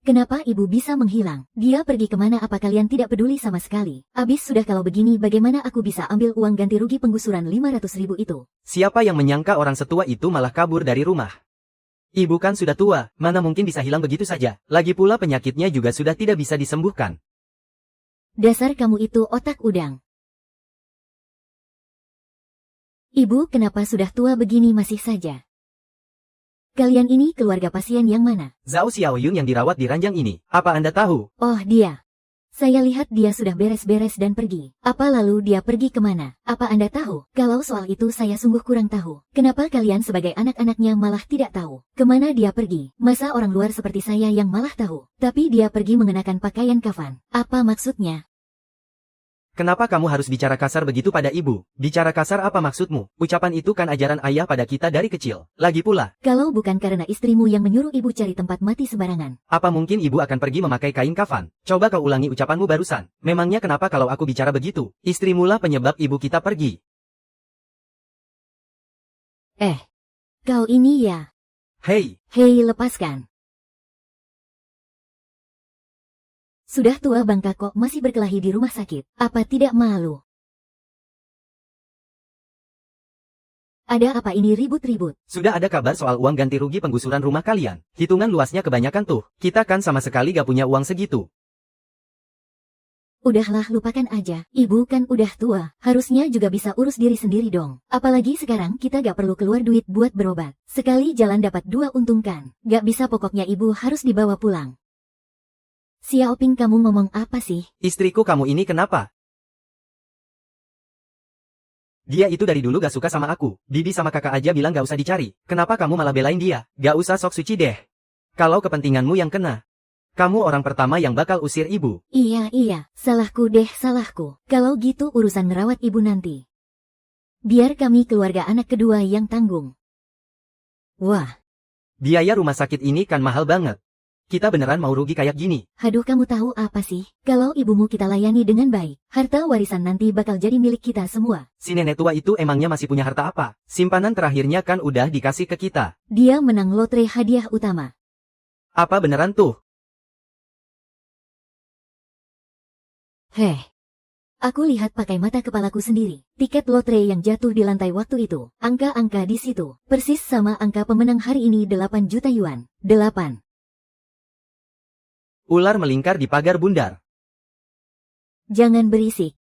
Speaker 2: Kenapa ibu bisa menghilang? Dia pergi kemana? Apa kalian tidak peduli sama sekali? Abis sudah kalau begini bagaimana aku bisa ambil uang ganti rugi penggusuran 500.000 itu?
Speaker 1: Siapa yang menyangka orang setua itu malah kabur dari rumah? Ibu kan sudah tua, mana mungkin bisa hilang begitu saja. Lagi pula penyakitnya juga sudah tidak bisa disembuhkan.
Speaker 2: Dasar kamu itu otak udang. Ibu kenapa sudah tua begini masih saja? Kalian ini keluarga pasien yang mana?
Speaker 1: Zhao Xiaoyun yang dirawat di ranjang ini. Apa Anda tahu?
Speaker 2: Oh, dia. Saya lihat dia sudah beres-beres dan pergi. Apa lalu dia pergi kemana? Apa Anda tahu? Kalau soal itu saya sungguh kurang tahu. Kenapa kalian sebagai anak-anaknya malah tidak tahu? Kemana dia pergi? Masa orang luar seperti saya yang malah tahu? Tapi dia pergi mengenakan pakaian kafan. Apa maksudnya?
Speaker 1: Kenapa kamu harus bicara kasar begitu pada ibu? Bicara kasar apa maksudmu? Ucapan itu kan ajaran ayah pada kita dari kecil. Lagi pula,
Speaker 2: kalau bukan karena istrimu yang menyuruh ibu cari tempat mati sembarangan.
Speaker 1: Apa mungkin ibu akan pergi memakai kain kafan? Coba kau ulangi ucapanmu barusan. Memangnya kenapa kalau aku bicara begitu? Istrimulah penyebab ibu kita pergi.
Speaker 2: Kau ini ya.
Speaker 1: Hei,
Speaker 2: Lepaskan. Sudah tua bangka kok masih berkelahi di rumah sakit. Apa tidak malu? Ada apa ini ribut-ribut?
Speaker 1: sudah ada kabar soal uang ganti rugi penggusuran rumah kalian. Hitungan luasnya kebanyakan tuh. Kita kan sama sekali gak punya uang segitu.
Speaker 2: Udahlah, lupakan aja. Ibu kan udah tua. Harusnya juga bisa urus diri sendiri dong. Apalagi sekarang kita gak perlu keluar duit buat berobat. Sekali jalan dapat 2 untung kan. Gak bisa, pokoknya ibu harus dibawa pulang. Xiaoping, kamu ngomong apa sih?
Speaker 1: Istriku kamu ini kenapa? Dia itu dari dulu gak suka sama aku. Bibi sama kakak aja bilang gak usah dicari. Kenapa kamu malah belain dia? Gak usah sok suci deh. Kalau kepentinganmu yang kena, kamu orang pertama yang bakal usir ibu.
Speaker 2: Iya, salahku deh, salahku. Kalau gitu urusan ngerawat ibu nanti. Biar kami keluarga anak kedua yang tanggung. Wah,
Speaker 1: Biaya rumah sakit ini kan mahal banget. Kita beneran mau rugi kayak gini?
Speaker 2: aduh, kamu tahu apa sih? Kalau ibumu kita layani dengan baik, harta warisan nanti bakal jadi milik kita semua.
Speaker 1: Si nenek tua itu emangnya masih punya harta apa? Simpanan terakhirnya kan udah dikasih ke kita.
Speaker 2: Dia menang lotre hadiah utama.
Speaker 1: Apa beneran tuh?
Speaker 2: Aku lihat pakai mata kepalaku sendiri. Tiket lotre yang jatuh di lantai waktu itu. Angka-angka di situ. Persis sama angka pemenang hari ini, 8 juta yuan. 8.
Speaker 1: Ular melingkar di pagar bundar.
Speaker 2: Jangan berisik.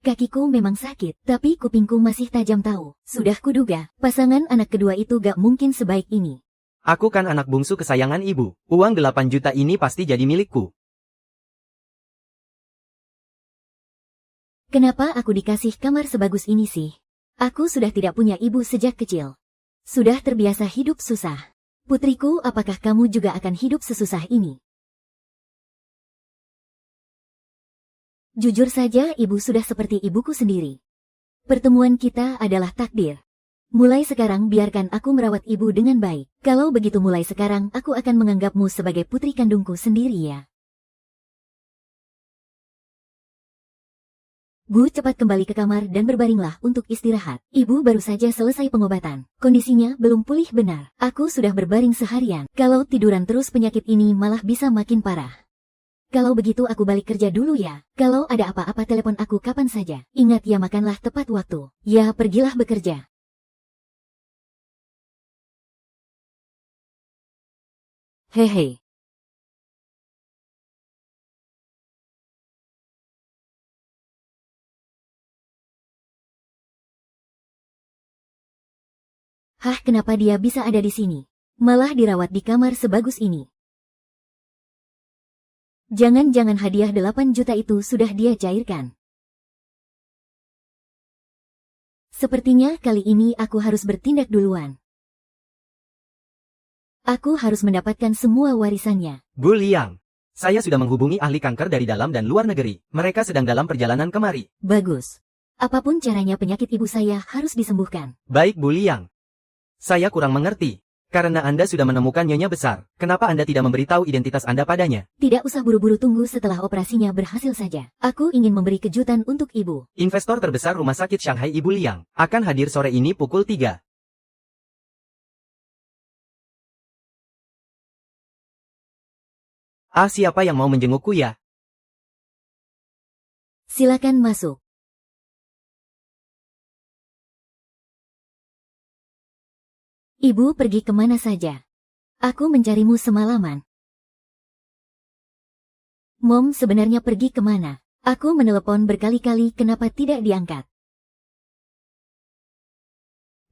Speaker 2: Kakiku memang sakit, tapi kupingku masih tajam tahu. Sudah kuduga, pasangan anak kedua itu gak mungkin sebaik ini.
Speaker 1: Aku kan anak bungsu kesayangan ibu. Uang 8 juta ini pasti jadi milikku.
Speaker 2: Kenapa aku dikasih kamar sebagus ini sih? Aku sudah tidak punya ibu sejak kecil. Sudah terbiasa hidup susah. Putriku, apakah kamu juga akan hidup sesusah ini? Jujur saja, ibu sudah seperti ibuku sendiri. Pertemuan kita adalah takdir. Mulai sekarang biarkan aku merawat ibu dengan baik. Kalau begitu mulai sekarang aku akan menganggapmu sebagai putri kandungku sendiri ya. Gu cepat kembali ke kamar dan berbaringlah untuk istirahat. Ibu baru saja selesai pengobatan. Kondisinya belum pulih benar. Aku sudah berbaring seharian. Kalau tiduran terus penyakit ini malah bisa makin parah. Kalau begitu aku balik kerja dulu ya. Kalau ada apa-apa telepon aku kapan saja. Ingat ya, makanlah tepat waktu. Ya, pergilah bekerja. Hehe. Hah, kenapa dia bisa ada di sini? Malah dirawat di kamar sebagus ini. Jangan-jangan hadiah 8 juta itu sudah dia cairkan. Sepertinya kali ini aku harus bertindak duluan. Aku harus mendapatkan semua warisannya.
Speaker 1: Bu Liang, saya sudah menghubungi ahli kanker dari dalam dan luar negeri. Mereka sedang dalam perjalanan kemari.
Speaker 2: Bagus. Apapun caranya penyakit ibu saya harus disembuhkan.
Speaker 1: Baik Bu Liang. Saya kurang mengerti. Karena Anda sudah menemukan nyonya besar, kenapa Anda tidak memberitahu identitas Anda padanya?
Speaker 2: Tidak usah buru-buru, tunggu setelah operasinya berhasil saja. Aku ingin memberi kejutan untuk ibu.
Speaker 1: Investor terbesar Rumah Sakit Shanghai Ibu Liang akan hadir sore ini pukul 3. Siapa yang mau menjengukku ya?
Speaker 2: Silakan masuk. Ibu pergi kemana saja? Aku mencarimu semalaman. Mom sebenarnya pergi kemana? Aku menelepon berkali-kali, kenapa tidak diangkat?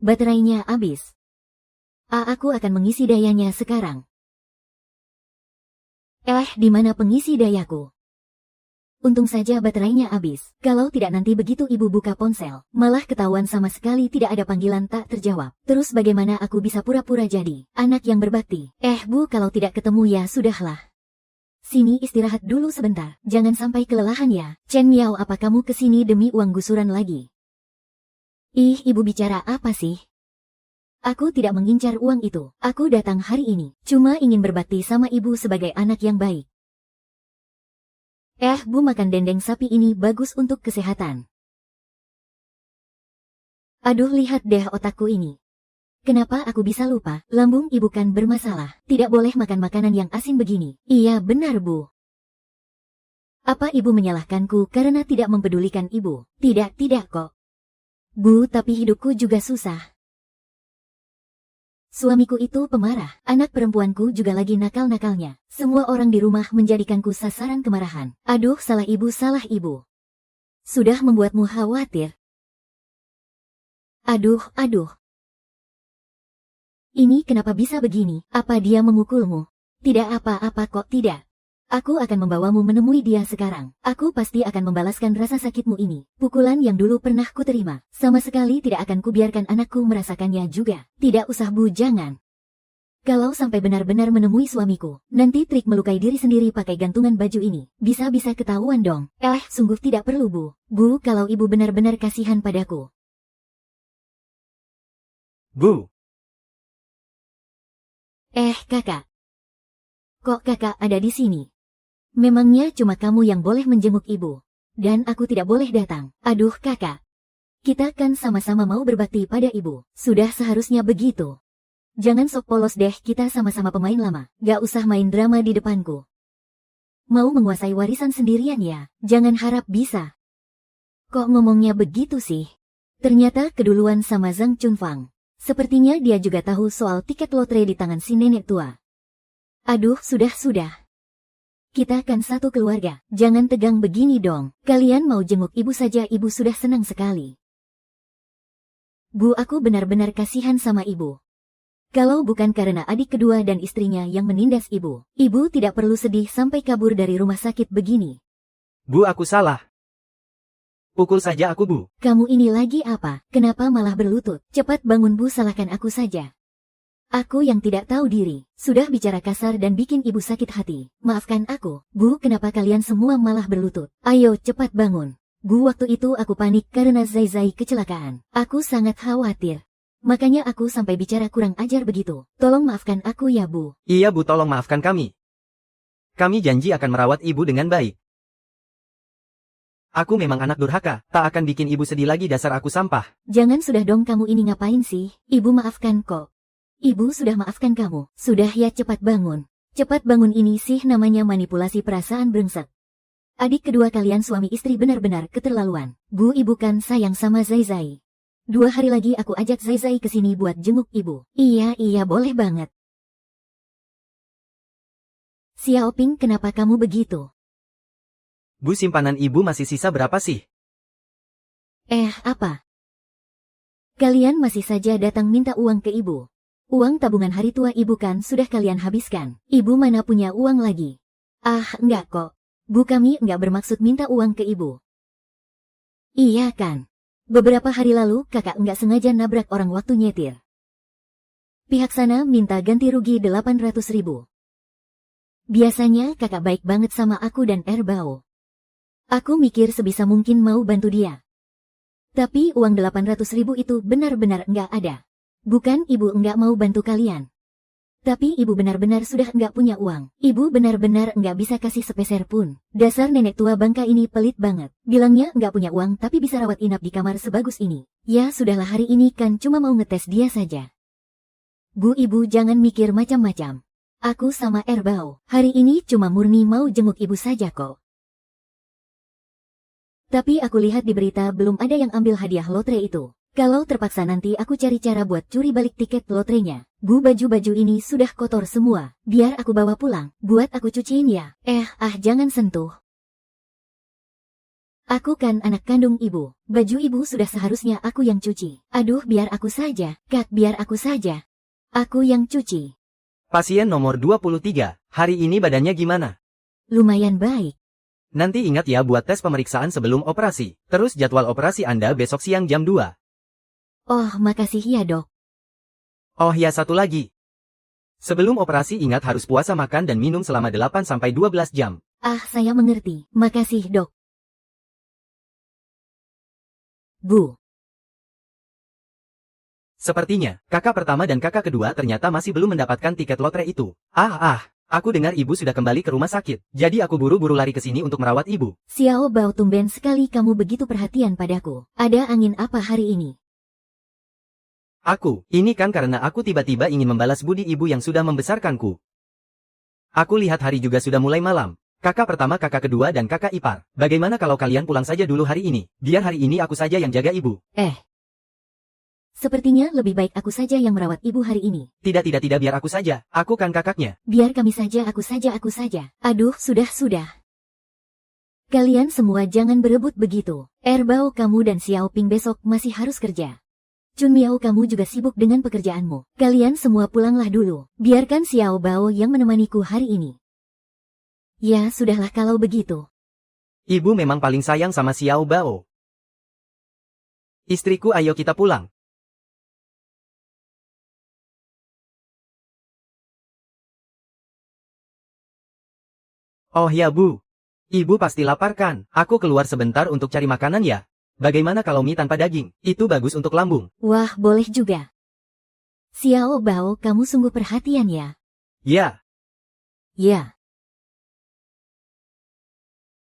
Speaker 2: Baterainya habis. Aku akan mengisi dayanya sekarang. Di mana pengisi dayaku? Untung saja baterainya habis. Kalau tidak nanti begitu ibu buka ponsel, malah ketahuan sama sekali tidak ada panggilan tak terjawab. Terus bagaimana aku bisa pura-pura jadi anak yang berbakti? Bu, kalau tidak ketemu ya sudahlah. Sini istirahat dulu sebentar, jangan sampai kelelahan ya. Chen Miao, apa kamu kesini demi uang gusuran lagi? Ibu bicara apa sih? Aku tidak mengincar uang itu. Aku datang hari ini cuma ingin berbakti sama ibu sebagai anak yang baik. Bu, makan dendeng sapi ini bagus untuk kesehatan. Aduh, lihat deh otakku ini. Kenapa aku bisa lupa? Lambung ibu kan bermasalah. Tidak boleh makan makanan yang asin begini. Iya benar, Bu. Apa ibu menyalahkanku karena tidak mempedulikan ibu? Tidak kok. Bu, tapi hidupku juga susah. Suamiku itu pemarah, anak perempuanku juga lagi nakal-nakalnya. Semua orang di rumah menjadikanku sasaran kemarahan. Aduh, salah ibu. Sudah membuatmu khawatir. Aduh. Ini kenapa bisa begini? Apa dia memukulmu? Tidak apa-apa kok, tidak. Aku akan membawamu menemui dia sekarang. Aku pasti akan membalaskan rasa sakitmu ini. Pukulan yang dulu pernah kuterima. Sama sekali tidak akan kubiarkan anakku merasakannya juga. Tidak usah, Bu, jangan. Kalau sampai benar-benar menemui suamiku, nanti trik melukai diri sendiri pakai gantungan baju ini. Bisa-bisa ketahuan dong. Sungguh tidak perlu, Bu. Bu, kalau ibu benar-benar kasihan padaku.
Speaker 1: Bu.
Speaker 2: Kakak. Kok kakak ada di sini? Memangnya cuma kamu yang boleh menjenguk ibu, dan aku tidak boleh datang. Aduh kakak, kita kan sama-sama mau berbakti pada ibu. Sudah seharusnya begitu. Jangan sok polos deh, kita sama-sama pemain lama. Gak usah main drama di depanku. Mau menguasai warisan sendirian ya? Jangan harap bisa. Kok ngomongnya begitu sih? Ternyata keduluan sama Zhang Chunfang. Sepertinya dia juga tahu soal tiket lotre di tangan si nenek tua. Aduh, sudah. Kita kan satu keluarga, jangan tegang begini dong. Kalian mau jenguk ibu saja ibu sudah senang sekali. Bu, aku benar-benar kasihan sama ibu. Kalau bukan karena adik kedua dan istrinya yang menindas ibu tidak perlu sedih sampai kabur dari rumah sakit begini.
Speaker 1: Bu, aku salah. Pukul saja aku, Bu.
Speaker 2: Kamu ini lagi apa? Kenapa malah berlutut? Cepat bangun, Bu, salahkan aku saja. Aku yang tidak tahu diri, sudah bicara kasar dan bikin ibu sakit hati. Maafkan aku, Bu, kenapa kalian semua malah berlutut? Ayo cepat bangun. Bu, waktu itu aku panik karena Zai kecelakaan. Aku sangat khawatir. Makanya aku sampai bicara kurang ajar begitu. Tolong maafkan aku ya, Bu.
Speaker 1: Iya, Bu, tolong maafkan kami. Kami janji akan merawat ibu dengan baik. Aku memang anak durhaka, tak akan bikin ibu sedih lagi, dasar aku sampah.
Speaker 2: Jangan sudah dong, kamu ini ngapain sih? Ibu maafkan kok. Ibu sudah maafkan kamu. Sudah ya, cepat bangun. Cepat bangun, ini sih namanya manipulasi perasaan brengsek. Adik kedua kalian suami istri benar-benar keterlaluan. Bu, ibu kan sayang sama Zaizai. 2 hari lagi aku ajak Zaizai ke sini buat jenguk ibu. Iya boleh banget. Xiaoping, kenapa kamu begitu?
Speaker 1: Bu, simpanan ibu masih sisa berapa sih?
Speaker 2: Apa? Kalian masih saja datang minta uang ke ibu. Uang tabungan hari tua ibu kan sudah kalian habiskan. Ibu mana punya uang lagi? Enggak kok. Bu, kami enggak bermaksud minta uang ke ibu. Iya kan? Beberapa hari lalu kakak enggak sengaja nabrak orang waktu nyetir. Pihak sana minta ganti rugi 800.000. Biasanya kakak baik banget sama aku dan Erbao. Aku mikir sebisa mungkin mau bantu dia. Tapi uang 800.000 itu benar-benar enggak ada. Bukan ibu enggak mau bantu kalian. Tapi ibu benar-benar sudah enggak punya uang. Ibu benar-benar enggak bisa kasih sepeser pun. Dasar nenek tua bangka ini pelit banget. Bilangnya enggak punya uang tapi bisa rawat inap di kamar sebagus ini. Ya sudahlah, hari ini kan cuma mau ngetes dia saja. Bu, ibu jangan mikir macam-macam. Aku sama Erbao hari ini cuma murni mau jenguk ibu saja kok. Tapi aku lihat di berita belum ada yang ambil hadiah lotre itu. Kalau terpaksa nanti aku cari cara buat curi balik tiket lotrenya. Bu, baju-baju ini sudah kotor semua. Biar aku bawa pulang. Buat aku cuciin ya. Jangan sentuh. Aku kan anak kandung ibu. Baju ibu sudah seharusnya aku yang cuci. Aduh, biar aku saja. Kak, biar aku saja. Aku yang cuci.
Speaker 1: Pasien nomor 23, hari ini badannya gimana?
Speaker 2: Lumayan baik.
Speaker 1: Nanti ingat ya buat tes pemeriksaan sebelum operasi. Terus jadwal operasi Anda besok siang jam 2.
Speaker 2: Oh, makasih ya dok.
Speaker 1: Oh ya, satu lagi. Sebelum operasi ingat harus puasa, makan dan minum selama 8-12 jam.
Speaker 2: Saya mengerti. Makasih dok. Bu.
Speaker 1: Sepertinya, kakak pertama dan kakak kedua ternyata masih belum mendapatkan tiket lotre itu. Aku dengar ibu sudah kembali ke rumah sakit. Jadi aku buru-buru lari ke sini untuk merawat ibu.
Speaker 2: Xiao Bao, tumben sekali kamu begitu perhatian padaku. Ada angin apa hari ini?
Speaker 1: Ini kan karena aku tiba-tiba ingin membalas budi ibu yang sudah membesarkanku. Aku lihat hari juga sudah mulai malam. Kakak pertama, kakak kedua dan kakak ipar. Bagaimana kalau kalian pulang saja dulu hari ini? Biar hari ini aku saja yang jaga ibu.
Speaker 2: Sepertinya lebih baik aku saja yang merawat ibu hari ini.
Speaker 1: Tidak, biar aku saja. Aku kan kakaknya.
Speaker 2: Biar kami saja, aku saja. Aduh, sudah. Kalian semua jangan berebut begitu. Erbao, kamu dan Xiaoping besok masih harus kerja. Chun Miao, kamu juga sibuk dengan pekerjaanmu. Kalian semua pulanglah dulu. Biarkan Xiao Bao yang menemaniku hari ini. Ya, sudahlah kalau begitu.
Speaker 1: Ibu memang paling sayang sama Xiao Bao. Istriku, ayo kita pulang. Oh ya Bu. Ibu pasti lapar kan? Aku keluar sebentar untuk cari makanan ya. Bagaimana kalau mie tanpa daging? Itu bagus untuk lambung.
Speaker 2: Wah, boleh juga. Xiao Bao, kamu sungguh perhatian ya.
Speaker 1: Ya.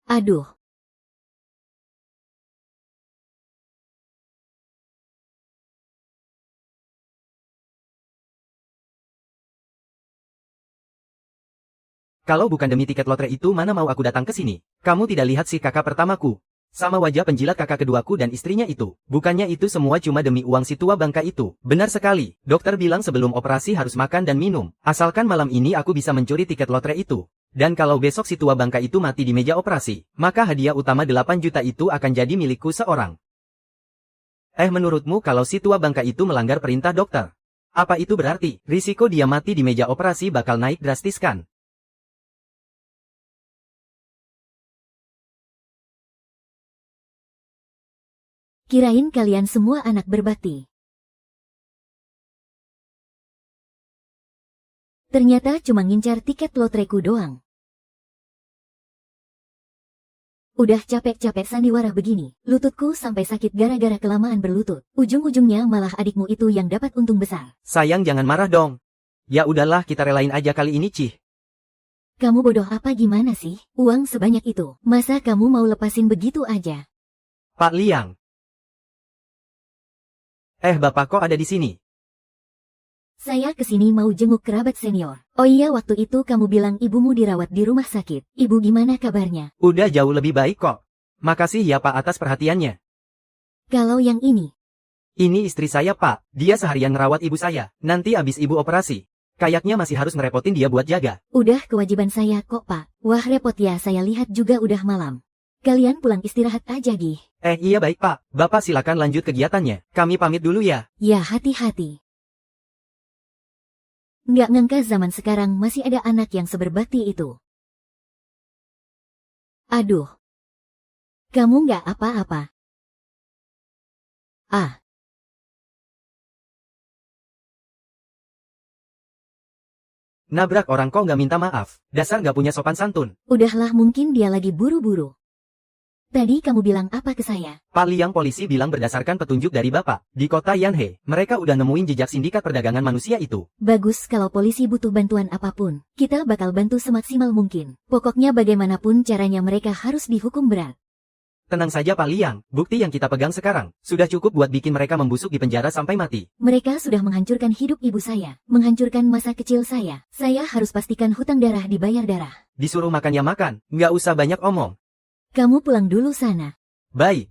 Speaker 2: Aduh.
Speaker 1: Kalau bukan demi tiket lotre itu, mana mau aku datang ke sini? Kamu tidak lihat si kakak pertamaku? Sama wajah penjilat kakak keduaku dan istrinya itu. Bukannya itu semua cuma demi uang si tua bangka itu? Benar sekali. Dokter bilang sebelum operasi harus makan dan minum. Asalkan malam ini aku bisa mencuri tiket lotre itu. Dan kalau besok si tua bangka itu mati di meja operasi, maka hadiah utama 8 juta itu akan jadi milikku seorang. Menurutmu kalau si tua bangka itu melanggar perintah dokter? Apa itu berarti risiko dia mati di meja operasi bakal naik drastis kan?
Speaker 2: Kirain kalian semua anak berbakti. Ternyata cuma ngincar tiket lotreku doang. Udah capek-capek sandiwara begini, lututku sampai sakit gara-gara kelamaan berlutut. Ujung-ujungnya malah adikmu itu yang dapat untung besar.
Speaker 1: Sayang, jangan marah dong. Ya udahlah, kita relain aja kali ini, Cih.
Speaker 2: Kamu bodoh apa gimana sih? Uang sebanyak itu, masa kamu mau lepasin begitu aja?
Speaker 1: Pak Liang. Bapak kok ada di sini?
Speaker 2: Saya kesini mau jenguk kerabat senior. Oh iya, waktu itu kamu bilang ibumu dirawat di rumah sakit. Ibu gimana kabarnya?
Speaker 1: Udah jauh lebih baik kok. Makasih ya Pak atas perhatiannya.
Speaker 2: Kalau yang ini,
Speaker 1: Ini istri saya Pak, dia seharian ngerawat ibu saya, nanti abis ibu operasi. Kayaknya masih harus ngerepotin dia buat jaga.
Speaker 2: udah kewajiban saya kok Pak. Wah repot ya, saya lihat juga udah malam. Kalian pulang istirahat aja Gih.
Speaker 1: Iya baik Pak, Bapak silakan lanjut kegiatannya. Kami pamit dulu ya.
Speaker 2: Ya hati-hati. Nggak nyangka zaman sekarang masih ada anak yang seberbakti itu. Aduh. Kamu nggak apa-apa. Ah.
Speaker 1: Nabrak orang kok nggak minta maaf, dasar nggak punya sopan santun.
Speaker 2: Udahlah, mungkin dia lagi buru-buru. Tadi kamu bilang apa ke saya?
Speaker 1: Pak Liang polisi bilang berdasarkan petunjuk dari Bapak, di kota Yanhe, mereka udah nemuin jejak sindikat perdagangan manusia itu.
Speaker 2: Bagus, kalau polisi butuh bantuan apapun, kita bakal bantu semaksimal mungkin. Pokoknya bagaimanapun caranya mereka harus dihukum berat.
Speaker 1: Tenang saja Pak Liang, bukti yang kita pegang sekarang, sudah cukup buat bikin mereka membusuk di penjara sampai mati.
Speaker 2: Mereka sudah menghancurkan hidup ibu saya, menghancurkan masa kecil saya. Saya harus pastikan hutang darah dibayar darah.
Speaker 1: Disuruh makan ya makan, nggak usah banyak omong.
Speaker 2: Kamu pulang dulu sana.
Speaker 1: Baik.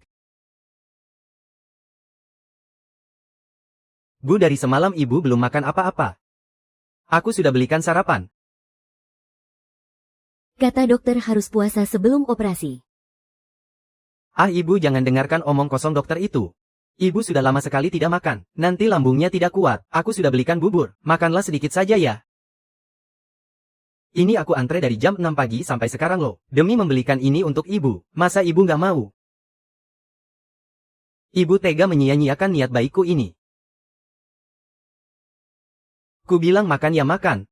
Speaker 1: Bu, dari semalam ibu belum makan apa-apa. Aku sudah belikan sarapan.
Speaker 2: Kata dokter harus puasa sebelum operasi.
Speaker 1: Ibu jangan dengarkan omong kosong dokter itu. Ibu sudah lama sekali tidak makan, nanti lambungnya tidak kuat. Aku sudah belikan bubur, makanlah sedikit saja ya. Ini aku antre dari jam 6 pagi sampai sekarang loh, demi membelikan ini untuk ibu. Masa ibu nggak mau? Ibu tega menyia-nyiakan niat baikku ini. Ku bilang makan ya makan.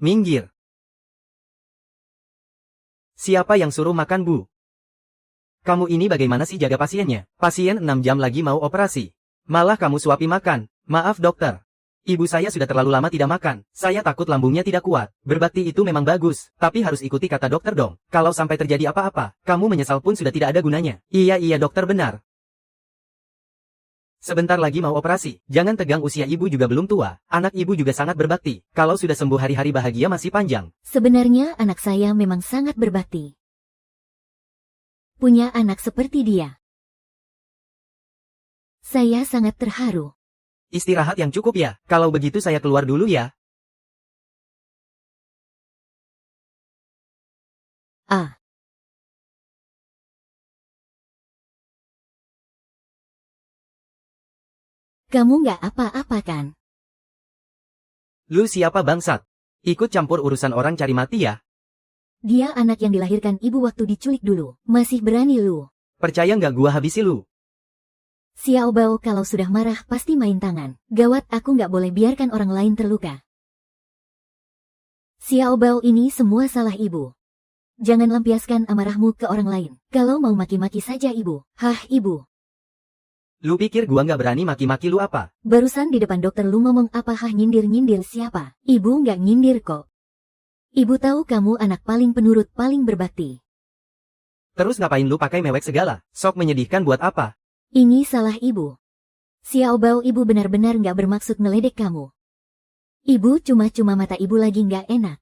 Speaker 1: Minggir. Siapa yang suruh makan, Bu? Kamu ini bagaimana sih jaga pasiennya? Pasien 6 jam lagi mau operasi. Malah kamu suapi makan. Maaf dokter. Ibu saya sudah terlalu lama tidak makan. Saya takut lambungnya tidak kuat. Berbakti itu memang bagus, tapi harus ikuti kata dokter dong. Kalau sampai terjadi apa-apa, kamu menyesal pun sudah tidak ada gunanya. Iya dokter benar. Sebentar lagi mau operasi. Jangan tegang, usia ibu juga belum tua. Anak ibu juga sangat berbakti. Kalau sudah sembuh hari-hari bahagia masih panjang.
Speaker 2: Sebenarnya anak saya memang sangat berbakti. Punya anak seperti dia. Saya sangat terharu.
Speaker 1: Istirahat yang cukup ya. Kalau begitu saya keluar dulu ya.
Speaker 2: Ah. Kamu nggak apa-apa kan?
Speaker 1: Lu siapa bangsat? Ikut campur urusan orang cari mati ya?
Speaker 2: Dia anak yang dilahirkan ibu waktu diculik dulu. Masih berani lu.
Speaker 1: Percaya nggak gua habisi lu?
Speaker 2: Xiao Bao kalau sudah marah pasti main tangan. Gawat, aku nggak boleh biarkan orang lain terluka. Xiao Bao, ini semua salah ibu. Jangan lampiaskan amarahmu ke orang lain. Kalau mau maki-maki saja ibu. Hah ibu.
Speaker 1: Lu pikir gua nggak berani maki-maki lu apa?
Speaker 2: Barusan di depan dokter lu ngomong apa? Hah, nyindir-nyindir siapa? Ibu nggak nyindir kok. Ibu tahu kamu anak paling penurut, paling berbakti.
Speaker 1: Terus ngapain lu pakai mewek segala? Sok menyedihkan buat apa?
Speaker 2: Ini salah ibu. Xiao Bao, ibu benar-benar nggak bermaksud ngeledek kamu. Ibu cuma mata ibu lagi nggak enak.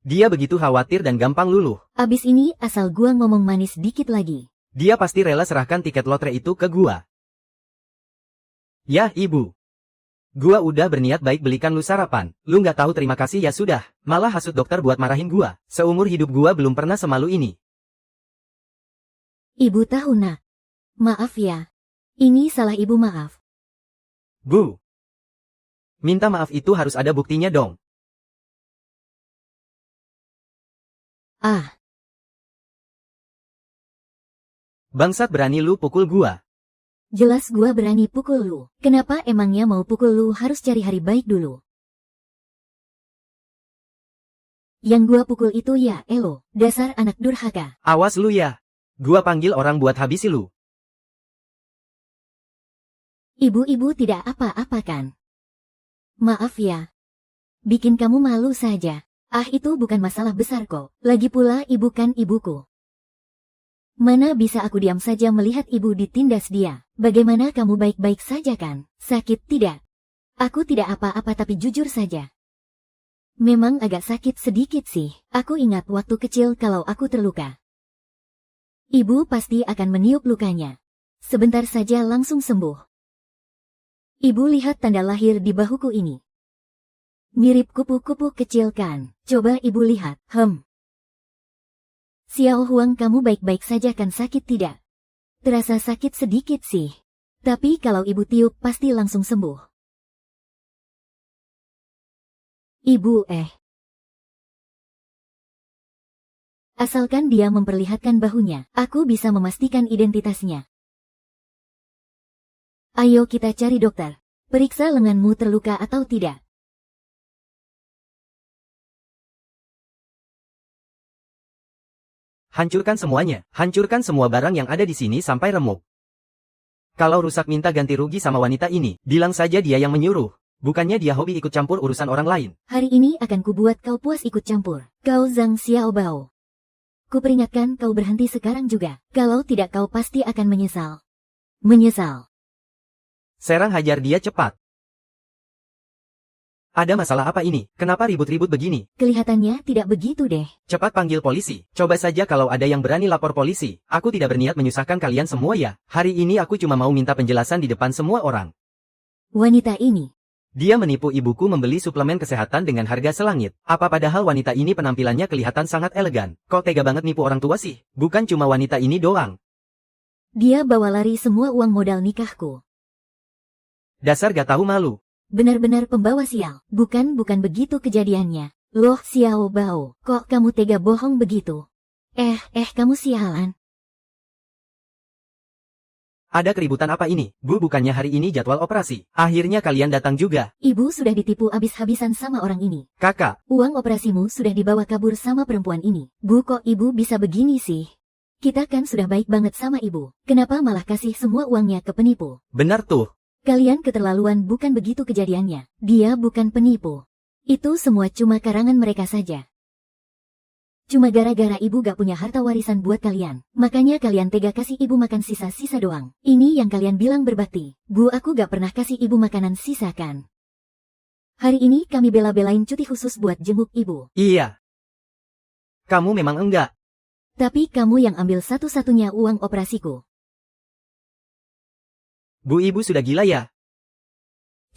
Speaker 1: Dia begitu khawatir dan gampang luluh.
Speaker 2: Abis ini asal gua ngomong manis dikit lagi.
Speaker 1: Dia pasti rela serahkan tiket lotre itu ke gua. Ya, ibu. Gua udah berniat baik belikan lu sarapan. Lu nggak tahu terima kasih ya sudah. Malah hasut dokter buat marahin gua. Seumur hidup gua belum pernah semalu ini.
Speaker 2: Ibu tahu nak. Maaf ya. Ini salah ibu, maaf.
Speaker 1: Bu. Minta maaf itu harus ada buktinya dong.
Speaker 2: Ah.
Speaker 1: Bangsat, berani lu pukul gua.
Speaker 2: Jelas gua berani pukul lu. Kenapa emangnya mau pukul lu? Harus cari hari baik dulu. Yang gua pukul itu ya Elo, dasar anak durhaka.
Speaker 1: Awas lu ya. Gua panggil orang buat habisi lu.
Speaker 2: Ibu-ibu tidak apa-apa kan? Maaf ya. Bikin kamu malu saja. Ah, itu bukan masalah besar kok. Lagi pula ibu kan ibuku. Mana bisa aku diam saja melihat ibu ditindas dia. Bagaimana kamu baik-baik saja kan? Sakit tidak? Aku tidak apa-apa tapi jujur saja. Memang agak sakit sedikit sih. Aku ingat waktu kecil kalau aku terluka. Ibu pasti akan meniup lukanya. Sebentar saja langsung sembuh. Ibu lihat tanda lahir di bahuku ini. Mirip kupu-kupu kecil kan? Coba ibu lihat. Xiao Huang, kamu baik-baik saja kan, sakit tidak? Terasa sakit sedikit sih. Tapi kalau ibu tiup pasti langsung sembuh. Ibu asalkan dia memperlihatkan bahunya, aku bisa memastikan identitasnya. Ayo kita cari dokter. Periksa lenganmu terluka atau tidak.
Speaker 1: Hancurkan semuanya. Hancurkan semua barang yang ada di sini sampai remuk. Kalau rusak minta ganti rugi sama wanita ini, bilang saja dia yang menyuruh. Bukannya dia hobi ikut campur urusan orang lain.
Speaker 2: Hari ini akan kubuat kau puas ikut campur. Kau Zhang Xiaobao. Kuperingatkan kau berhenti sekarang juga. Kalau tidak kau pasti akan menyesal. Menyesal.
Speaker 1: Serang hajar dia cepat. Ada masalah apa ini? Kenapa ribut-ribut begini?
Speaker 2: Kelihatannya tidak begitu deh.
Speaker 1: Cepat panggil polisi. Coba saja kalau ada yang berani lapor polisi. Aku tidak berniat menyusahkan kalian semua ya. Hari ini aku cuma mau minta penjelasan di depan semua orang.
Speaker 2: Wanita ini.
Speaker 1: Dia menipu ibuku membeli suplemen kesehatan dengan harga selangit. Apa padahal wanita ini penampilannya kelihatan sangat elegan. Kok tega banget nipu orang tua sih? Bukan cuma wanita ini doang.
Speaker 2: Dia bawa lari semua uang modal nikahku.
Speaker 1: Dasar gak tahu malu.
Speaker 2: Benar-benar pembawa sial. Bukan begitu kejadiannya. Loh Xiaobao, kok kamu tega bohong begitu? Kamu sialan.
Speaker 1: Ada keributan apa ini? Bu, bukannya hari ini jadwal operasi. Akhirnya kalian datang juga.
Speaker 2: Ibu sudah ditipu habis-habisan sama orang ini.
Speaker 1: Kakak.
Speaker 2: Uang operasimu sudah dibawa kabur sama perempuan ini. Bu, kok ibu bisa begini sih? Kita kan sudah baik banget sama ibu. Kenapa malah kasih semua uangnya ke penipu?
Speaker 1: Benar tuh.
Speaker 2: Kalian keterlaluan, bukan begitu kejadiannya. Dia bukan penipu. Itu semua cuma karangan mereka saja. Cuma gara-gara ibu gak punya harta warisan buat kalian. Makanya kalian tega kasih ibu makan sisa-sisa doang. Ini yang kalian bilang berbakti. Bu, aku gak pernah kasih ibu makanan sisa kan. Hari ini kami bela-belain cuti khusus buat jenguk ibu.
Speaker 1: Iya. Kamu memang enggak.
Speaker 2: Tapi kamu yang ambil satu-satunya uang operasiku.
Speaker 1: Bu, ibu sudah gila ya?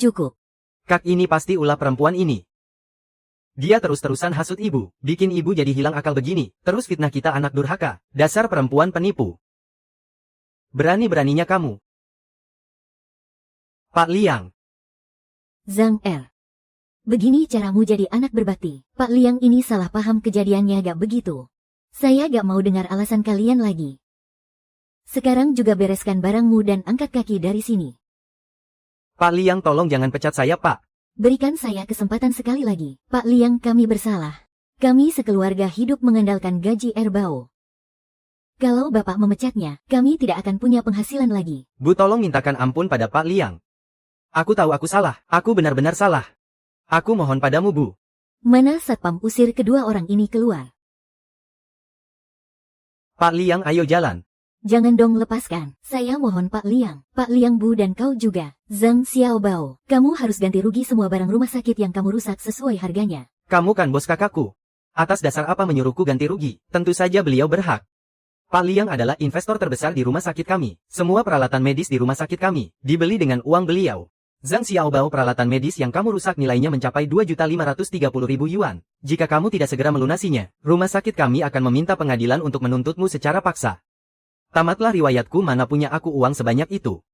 Speaker 2: Cukup.
Speaker 1: Kak, ini pasti ulah perempuan ini. Dia terus-terusan hasut ibu, bikin ibu jadi hilang akal begini, terus fitnah kita anak durhaka. Dasar perempuan penipu. Berani-beraninya kamu. Pak Liang.
Speaker 2: Zhang Er. Begini caramu jadi anak berbakti. Pak Liang ini salah paham, kejadiannya gak begitu. Saya gak mau dengar alasan kalian lagi. Sekarang juga bereskan barangmu dan angkat kaki dari sini.
Speaker 1: Pak Liang, tolong jangan pecat saya, Pak.
Speaker 2: Berikan saya kesempatan sekali lagi. Pak Liang, kami bersalah. Kami sekeluarga hidup mengandalkan gaji Erbao. Kalau Bapak memecatnya, kami tidak akan punya penghasilan lagi.
Speaker 1: Bu, tolong mintakan ampun pada Pak Liang. Aku tahu aku salah. Aku benar-benar salah. Aku mohon padamu, Bu.
Speaker 2: Mana satpam usir kedua orang ini keluar.
Speaker 1: Pak Liang, ayo jalan.
Speaker 2: Jangan dong, lepaskan. Saya mohon Pak Liang. Pak Liang, Bu, dan kau juga. Zhang Xiaobao, kamu harus ganti rugi semua barang rumah sakit yang kamu rusak sesuai harganya.
Speaker 1: Kamu kan bos kakakku. Atas dasar apa menyuruhku ganti rugi? Tentu saja beliau berhak. Pak Liang adalah investor terbesar di rumah sakit kami. Semua peralatan medis di rumah sakit kami dibeli dengan uang beliau. Zhang Xiaobao, peralatan medis yang kamu rusak nilainya mencapai 2.530.000 yuan. Jika kamu tidak segera melunasinya, rumah sakit kami akan meminta pengadilan untuk menuntutmu secara paksa. Tamatlah riwayatku, mana punya aku uang sebanyak itu.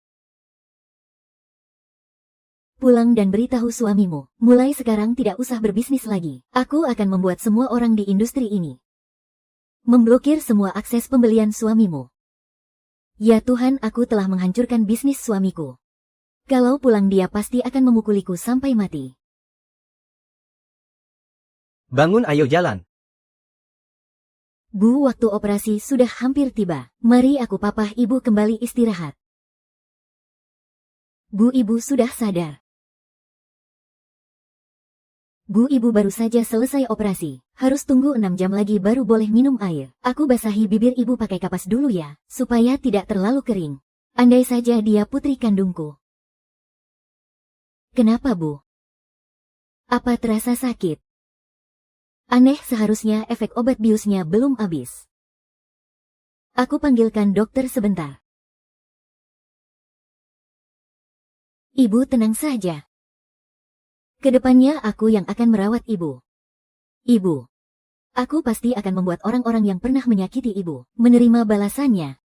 Speaker 2: Pulang dan beritahu suamimu, mulai sekarang tidak usah berbisnis lagi. Aku akan membuat semua orang di industri ini memblokir semua akses pembelian suamimu. Ya Tuhan, aku telah menghancurkan bisnis suamiku. Kalau pulang dia pasti akan memukuliku sampai mati.
Speaker 1: Bangun, ayo jalan.
Speaker 2: Bu, waktu operasi sudah hampir tiba. Mari aku papah ibu kembali istirahat. Bu, ibu sudah sadar. Bu, ibu baru saja selesai operasi. Harus tunggu 6 jam lagi baru boleh minum air. Aku basahi bibir ibu pakai kapas dulu ya, supaya tidak terlalu kering. Andai saja dia putri kandungku. Kenapa, Bu? Apa terasa sakit? Aneh, seharusnya efek obat biusnya belum habis. Aku panggilkan dokter sebentar. Ibu tenang saja. Kedepannya aku yang akan merawat ibu. Ibu, aku pasti akan membuat orang-orang yang pernah menyakiti ibu menerima balasannya.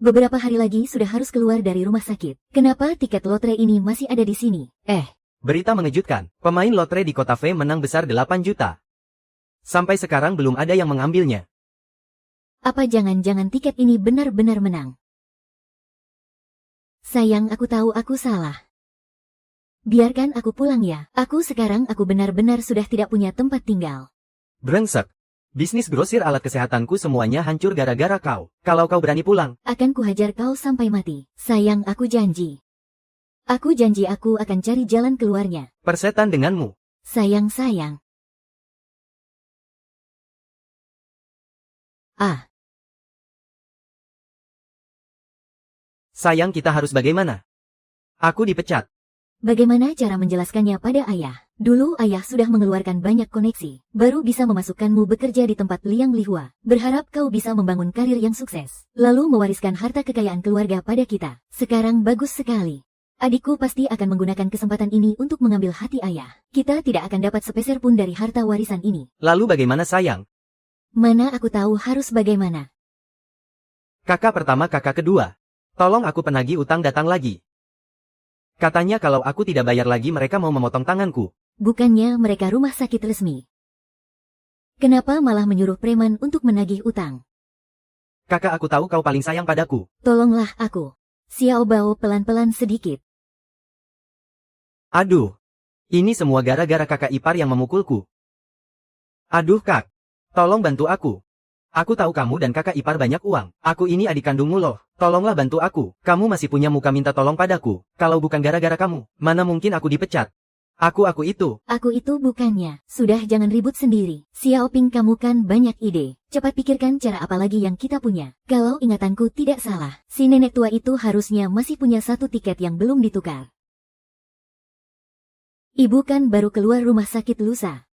Speaker 2: Beberapa hari lagi sudah harus keluar dari rumah sakit. Kenapa tiket lotre ini masih ada di sini?
Speaker 1: Berita mengejutkan, pemain lotre di kota V menang besar 8 juta. Sampai sekarang belum ada yang mengambilnya.
Speaker 2: Apa jangan-jangan tiket ini benar-benar menang? Sayang, aku tahu aku salah. Biarkan aku pulang ya. Sekarang aku benar-benar sudah tidak punya tempat tinggal.
Speaker 1: Brengsek. Bisnis grosir alat kesehatanku semuanya hancur gara-gara kau. Kalau kau berani pulang,
Speaker 2: Akan kuhajar kau sampai mati. Sayang, aku janji. Aku janji aku akan cari jalan keluarnya.
Speaker 1: persetan denganmu.
Speaker 2: Sayang.
Speaker 1: Sayang, kita harus bagaimana? Aku dipecat.
Speaker 2: Bagaimana cara menjelaskannya pada ayah? Dulu ayah sudah mengeluarkan banyak koneksi, baru bisa memasukkanmu bekerja di tempat liang lihua. Berharap kau bisa membangun karir yang sukses, lalu mewariskan harta kekayaan keluarga pada kita. Sekarang bagus sekali. Adikku pasti akan menggunakan kesempatan ini untuk mengambil hati ayah. Kita tidak akan dapat sepeser pun dari harta warisan ini.
Speaker 1: Lalu bagaimana sayang?
Speaker 2: Mana aku tahu harus bagaimana.
Speaker 1: Kakak pertama, kakak kedua. Tolong aku penagih utang datang lagi. Katanya kalau aku tidak bayar lagi mereka mau memotong tanganku.
Speaker 2: Bukannya mereka rumah sakit resmi. Kenapa malah menyuruh preman untuk menagih utang?
Speaker 1: Kakak, aku tahu kau paling sayang padaku.
Speaker 2: Tolonglah aku. Xiao Bao pelan-pelan sedikit.
Speaker 1: Aduh. Ini semua gara-gara kakak ipar yang memukulku. Aduh kak. Tolong bantu aku. Aku tahu kamu dan kakak ipar banyak uang. Aku ini adik kandungmu loh. Tolonglah bantu aku. Kamu masih punya muka minta tolong padaku. Kalau bukan gara-gara kamu, mana mungkin aku dipecat. Aku itu.
Speaker 2: Aku itu bukannya. Sudah, jangan ribut sendiri. Xiao Ping, kamu kan banyak ide. Cepat pikirkan cara apa lagi yang kita punya. Kalau ingatanku tidak salah, si nenek tua itu harusnya masih punya 1 tiket yang belum ditukar. Ibu kan baru keluar rumah sakit lusa.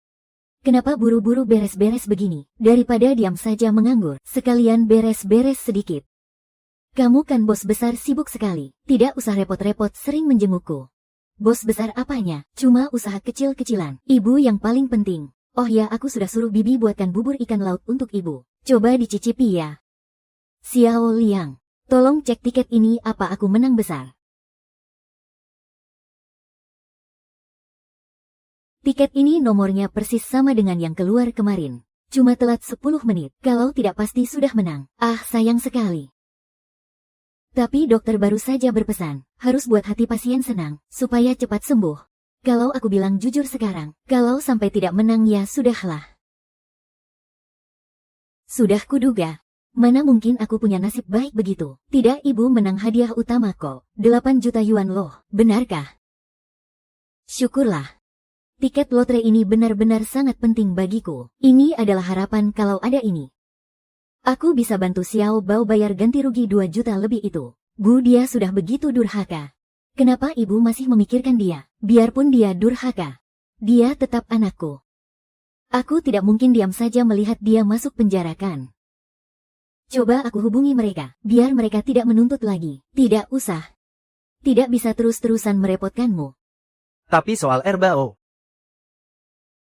Speaker 2: Kenapa buru-buru beres-beres begini? Daripada diam saja menganggur, sekalian beres-beres sedikit. Kamu kan bos besar, sibuk sekali. Tidak usah repot-repot sering menjengukku. Bos besar apanya? Cuma usaha kecil-kecilan. Ibu yang paling penting. Oh ya, aku sudah suruh bibi buatkan bubur ikan laut untuk ibu. Coba dicicipi ya. Xiao Liang, tolong cek tiket ini apa aku menang besar. Tiket ini nomornya persis sama dengan yang keluar kemarin. Cuma telat 10 menit. Kalau tidak pasti sudah menang. Sayang sekali. Tapi dokter baru saja berpesan, harus buat hati pasien senang, supaya cepat sembuh. Kalau aku bilang jujur sekarang, kalau sampai tidak menang ya sudahlah. Sudah kuduga. Mana mungkin aku punya nasib baik begitu. Tidak, ibu menang hadiah utama kok. 8 juta yuan loh. Benarkah? Syukurlah. Tiket lotre ini benar-benar sangat penting bagiku. Ini adalah harapan kalau ada ini. Aku bisa bantu Xiao Bao bayar ganti rugi 2 juta lebih itu. Bu, dia sudah begitu durhaka. Kenapa ibu masih memikirkan dia? Biarpun dia durhaka, dia tetap anakku. Aku tidak mungkin diam saja melihat dia masuk penjara kan. Coba aku hubungi mereka, biar mereka tidak menuntut lagi. Tidak usah. Tidak bisa terus-terusan merepotkanmu.
Speaker 1: Tapi soal Erbao,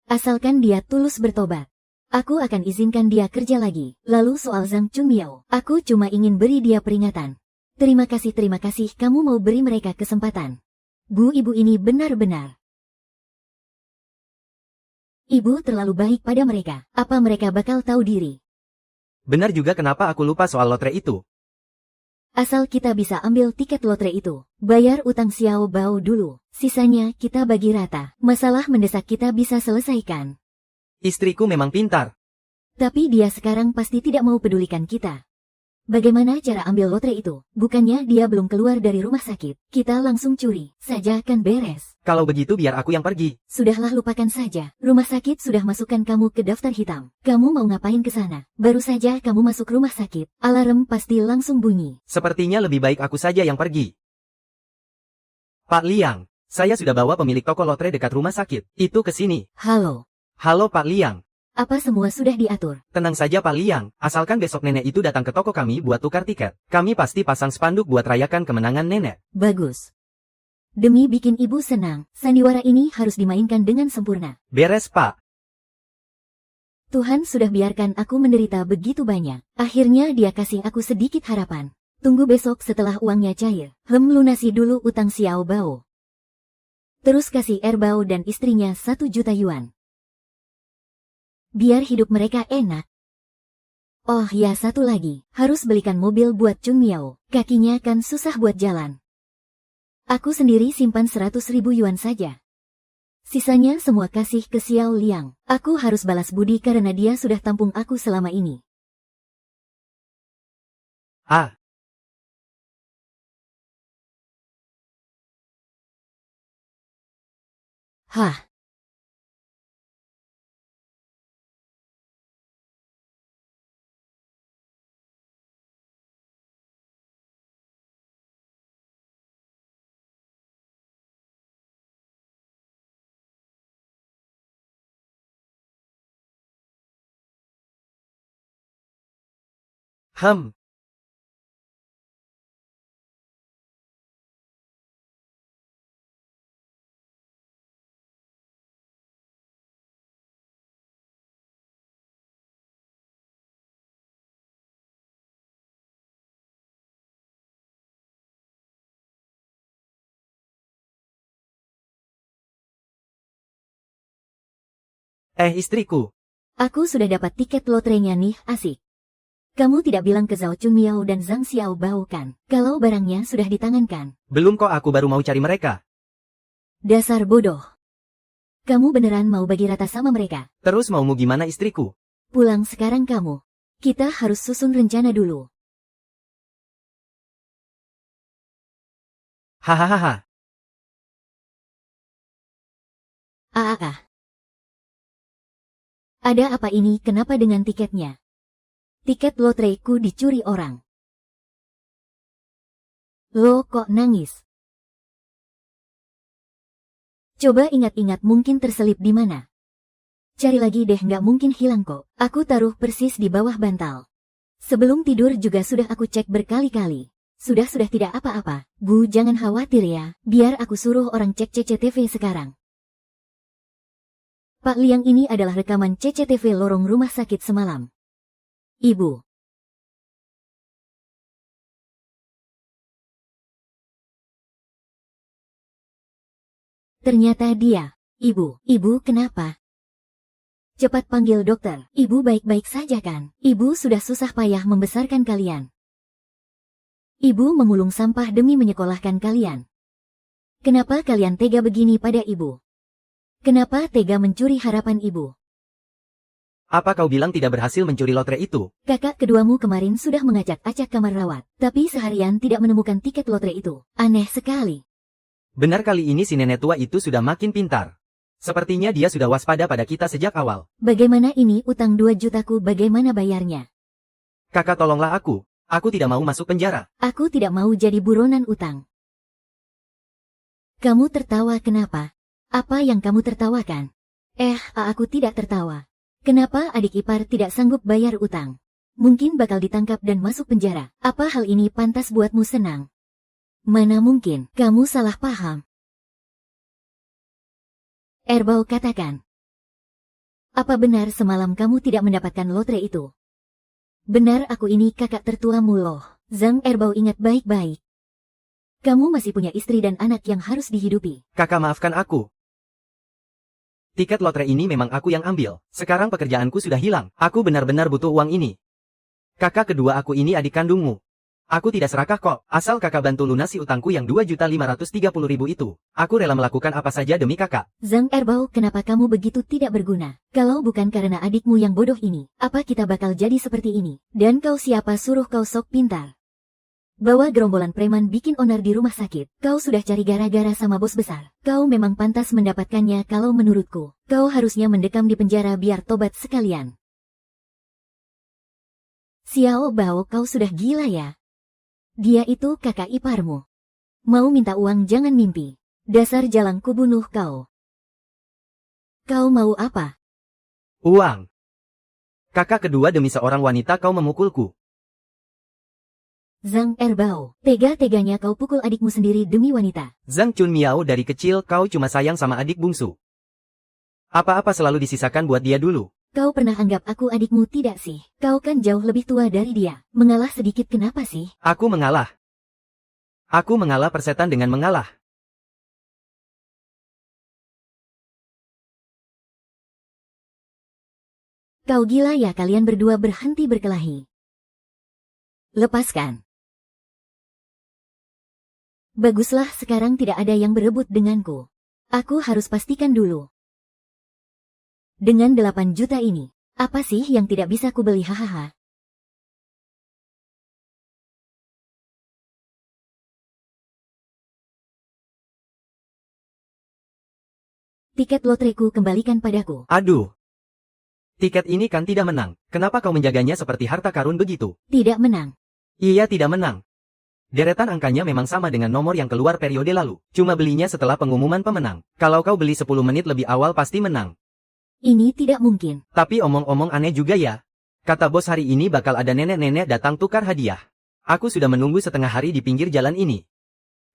Speaker 2: asalkan dia tulus bertobat, aku akan izinkan dia kerja lagi. Lalu soal Zhang Chunmiao, aku cuma ingin beri dia peringatan. Terima kasih kamu mau beri mereka kesempatan. Bu, ibu ini benar-benar. Ibu terlalu baik pada mereka. Apa mereka bakal tahu diri?
Speaker 1: benar juga kenapa aku lupa soal lotre itu.
Speaker 2: Asal kita bisa ambil tiket lotre itu, bayar utang Xiao Bao dulu, sisanya kita bagi rata. Masalah mendesak kita bisa selesaikan.
Speaker 1: Istriku memang pintar.
Speaker 2: Tapi dia sekarang pasti tidak mau pedulikan kita. Bagaimana cara ambil lotre itu? Bukannya dia belum keluar dari rumah sakit. Kita langsung curi saja kan beres.
Speaker 1: Kalau begitu biar aku yang pergi.
Speaker 2: Sudahlah lupakan saja. Rumah sakit sudah masukkan kamu ke daftar hitam. Kamu mau ngapain ke sana? Baru saja kamu masuk rumah sakit, alarm pasti langsung bunyi.
Speaker 1: Sepertinya lebih baik aku saja yang pergi. Pak Liang, saya sudah bawa pemilik toko lotre dekat rumah sakit. Itu ke sini.
Speaker 2: Halo.
Speaker 1: Halo Pak Liang.
Speaker 2: Apa semua sudah diatur?
Speaker 1: Tenang saja Pak Liang, asalkan besok nenek itu datang ke toko kami buat tukar tiket. Kami pasti pasang spanduk buat rayakan kemenangan nenek.
Speaker 2: Bagus. Demi bikin ibu senang, sandiwara ini harus dimainkan dengan sempurna.
Speaker 1: Beres Pak.
Speaker 2: Tuhan sudah biarkan aku menderita begitu banyak. Akhirnya dia kasih aku sedikit harapan. Tunggu besok setelah uangnya cair. Lunasi dulu utang Xiao Bao. Terus kasih Erbao dan istrinya 1 juta yuan. Biar hidup mereka enak. Oh ya satu lagi, harus belikan mobil buat Chung Miao. Kakinya kan susah buat jalan. Aku sendiri simpan 100.000 yuan saja. Sisanya semua kasih ke Xiao Liang. Aku harus balas budi karena dia sudah tampung aku selama ini.
Speaker 1: Ah.
Speaker 2: Hah.
Speaker 1: Hem. Istriku.
Speaker 2: Aku sudah dapat tiket lotrenya nih, asik. Kamu tidak bilang ke Zhao Chunmiao dan Zhang Xiao Bao kan, kalau barangnya sudah ditangankan.
Speaker 1: Belum kok, aku baru mau cari mereka.
Speaker 2: Dasar bodoh. Kamu beneran mau bagi rata sama mereka?
Speaker 1: Terus maumu gimana istriku?
Speaker 2: Pulang sekarang kamu. Kita harus susun rencana dulu.
Speaker 1: Hahaha.
Speaker 2: Ah. Ada apa ini? Kenapa dengan tiketnya? Tiket lotreku dicuri orang. Lo kok nangis? Coba ingat-ingat, mungkin terselip di mana. Cari lagi deh, nggak mungkin hilang kok. Aku taruh persis di bawah bantal. Sebelum tidur juga sudah aku cek berkali-kali. Sudah tidak apa-apa. Bu, jangan khawatir ya. Biar aku suruh orang cek CCTV sekarang. Pak Liang, ini adalah rekaman CCTV lorong rumah sakit semalam. Ibu. Ternyata dia. Ibu kenapa? Cepat panggil dokter. Ibu baik-baik saja kan? Ibu sudah susah payah membesarkan kalian. Ibu memulung sampah demi menyekolahkan kalian. Kenapa kalian tega begini pada ibu? Kenapa tega mencuri harapan ibu?
Speaker 1: Apa kau bilang tidak berhasil mencuri lotre itu?
Speaker 2: Kakak keduamu kemarin sudah mengacak-acak kamar rawat, tapi seharian tidak menemukan tiket lotre itu. Aneh sekali.
Speaker 1: Benar, kali ini si nenek tua itu sudah makin pintar. Sepertinya dia sudah waspada pada kita sejak awal.
Speaker 2: Bagaimana ini utang 2 jutaku, bagaimana bayarnya?
Speaker 1: Kakak, tolonglah aku. Aku tidak mau masuk penjara.
Speaker 2: Aku tidak mau jadi buronan utang. Kamu tertawa kenapa? Apa yang kamu tertawakan? Aku tidak tertawa. Kenapa adik ipar tidak sanggup bayar utang? Mungkin bakal ditangkap dan masuk penjara. Apa hal ini pantas buatmu senang? Mana mungkin, kamu salah paham. Erbao katakan. Apa benar semalam kamu tidak mendapatkan lotre itu? Benar, aku ini kakak tertuamu loh. Zhang Erbao, ingat baik-baik. Kamu masih punya istri dan anak yang harus dihidupi.
Speaker 1: Kakak, maafkan aku. Tiket lotre ini memang aku yang ambil. Sekarang pekerjaanku sudah hilang. Aku benar-benar butuh uang ini. Kakak kedua aku ini adik kandungmu. Aku tidak serakah kok, asal kakak bantu lunasi utangku yang 2.530.000 itu. Aku rela melakukan apa saja demi kakak.
Speaker 2: Zhang Erbao, kenapa kamu begitu tidak berguna? Kalau bukan karena adikmu yang bodoh ini, apa kita bakal jadi seperti ini? Dan kau siapa suruh kau sok pintar? Bawa gerombolan preman bikin onar di rumah sakit. Kau sudah cari gara-gara sama bos besar. Kau memang pantas mendapatkannya kalau menurutku. Kau harusnya mendekam di penjara biar tobat sekalian. Xiao Bao, kau sudah gila ya? Dia itu kakak iparmu. Mau minta uang jangan mimpi. Dasar jalang kubunuh kau. Kau mau apa?
Speaker 1: Uang. Kakak kedua demi seorang wanita kau memukulku.
Speaker 2: Zhang Erbao, tega-teganya kau pukul adikmu sendiri demi wanita.
Speaker 1: Zhang Chunmiao, dari kecil kau cuma sayang sama adik bungsu. Apa-apa selalu disisakan buat dia dulu.
Speaker 2: Kau pernah anggap aku adikmu tidak sih? Kau kan jauh lebih tua dari dia. Mengalah sedikit kenapa sih?
Speaker 1: Aku mengalah. Aku mengalah persetan dengan mengalah.
Speaker 2: Kau gila ya, kalian berdua berhenti berkelahi. Lepaskan. Baguslah, sekarang tidak ada yang berebut denganku. Aku harus pastikan dulu. Dengan 8 juta ini, apa sih yang tidak bisa kubeli, hahaha. Tiket loteriku kembalikan padaku.
Speaker 1: Aduh. Tiket ini kan tidak menang. Kenapa kau menjaganya seperti harta karun begitu?
Speaker 2: Tidak menang.
Speaker 1: Iya, tidak menang. Deretan angkanya memang sama dengan nomor yang keluar periode lalu. Cuma belinya setelah pengumuman pemenang. Kalau kau beli 10 menit lebih awal pasti menang.
Speaker 2: Ini tidak mungkin.
Speaker 1: Tapi omong-omong aneh juga ya. Kata bos hari ini bakal ada nenek-nenek datang tukar hadiah. Aku sudah menunggu setengah hari di pinggir jalan ini.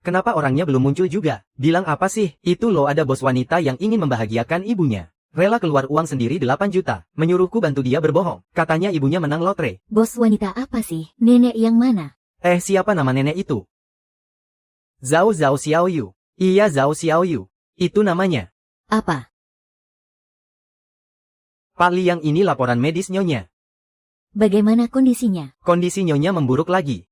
Speaker 1: Kenapa orangnya belum muncul juga? Bilang apa sih? Itu loh, ada bos wanita yang ingin membahagiakan ibunya. Rela keluar uang sendiri 8 juta. Menyuruhku bantu dia berbohong. Katanya ibunya menang lotre.
Speaker 2: Bos wanita apa sih? Nenek yang mana?
Speaker 1: Siapa nama nenek itu? Zhao Xiaoyu. Iya, Zhao Xiaoyu. Itu namanya.
Speaker 2: Apa?
Speaker 1: Pak Liang, ini laporan medis Nyonya.
Speaker 2: Bagaimana kondisinya?
Speaker 1: Kondisi Nyonya memburuk lagi.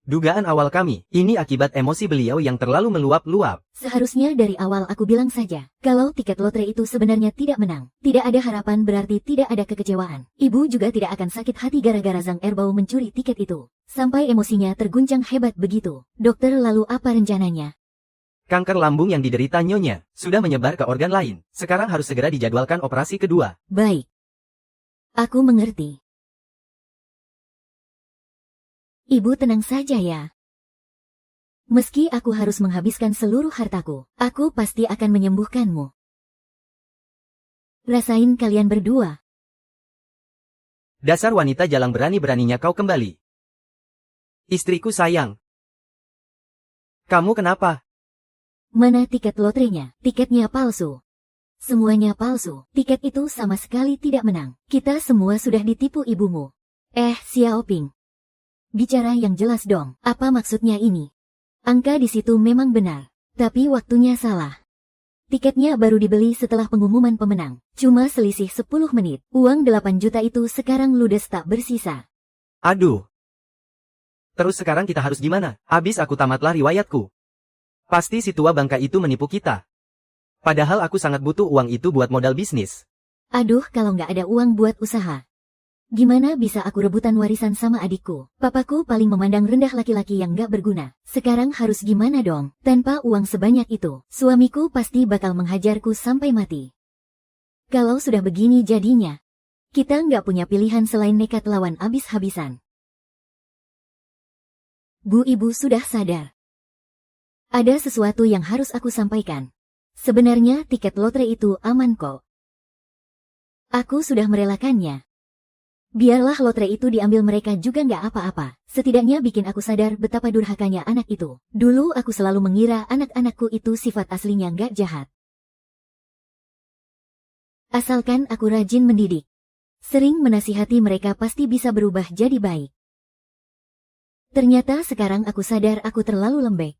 Speaker 1: Dugaan awal kami, ini akibat emosi beliau yang terlalu meluap-luap.
Speaker 2: Seharusnya dari awal aku bilang saja, kalau tiket lotre itu sebenarnya tidak menang. Tidak ada harapan berarti tidak ada kekecewaan. Ibu juga tidak akan sakit hati gara-gara Zhang Erbao mencuri tiket itu. Sampai emosinya terguncang hebat begitu. Dokter, lalu apa rencananya?
Speaker 1: Kanker lambung yang diderita Nyonya sudah menyebar ke organ lain. Sekarang harus segera dijadwalkan operasi kedua.
Speaker 2: Baik. Aku mengerti. Ibu tenang saja ya. Meski aku harus menghabiskan seluruh hartaku, aku pasti akan menyembuhkanmu. Rasain kalian berdua.
Speaker 1: Dasar wanita jalang, berani-beraninya kau kembali. Istriku sayang. Kamu kenapa?
Speaker 2: Mana tiket lotrenya? Tiketnya palsu. Semuanya palsu. Tiket itu sama sekali tidak menang. Kita semua sudah ditipu ibumu. Xiaoping. Bicara yang jelas dong. Apa maksudnya ini? Angka di situ memang benar. Tapi waktunya salah. Tiketnya baru dibeli setelah pengumuman pemenang. Cuma selisih 10 menit. Uang 8 juta itu sekarang ludes tak bersisa.
Speaker 1: Aduh. Terus sekarang kita harus gimana? Abis aku tamatlah riwayatku. Pasti si tua bangka itu menipu kita. Padahal aku sangat butuh uang itu buat modal bisnis.
Speaker 2: Aduh, kalau nggak ada uang buat usaha. Gimana bisa aku rebutan warisan sama adikku? Papaku paling memandang rendah laki-laki yang nggak berguna. Sekarang harus gimana dong? Tanpa uang sebanyak itu, suamiku pasti bakal menghajarku sampai mati. Kalau sudah begini jadinya, kita nggak punya pilihan selain nekat lawan abis-habisan. Bu, ibu sudah sadar. Ada sesuatu yang harus aku sampaikan. Sebenarnya tiket lotre itu aman kok. Aku sudah merelakannya. Biarlah lotre itu diambil mereka juga nggak apa-apa. Setidaknya bikin aku sadar betapa durhakanya anak itu. Dulu aku selalu mengira anak-anakku itu sifat aslinya nggak jahat. Asalkan aku rajin mendidik. Sering menasihati mereka pasti bisa berubah jadi baik. Ternyata sekarang aku sadar aku terlalu lembek.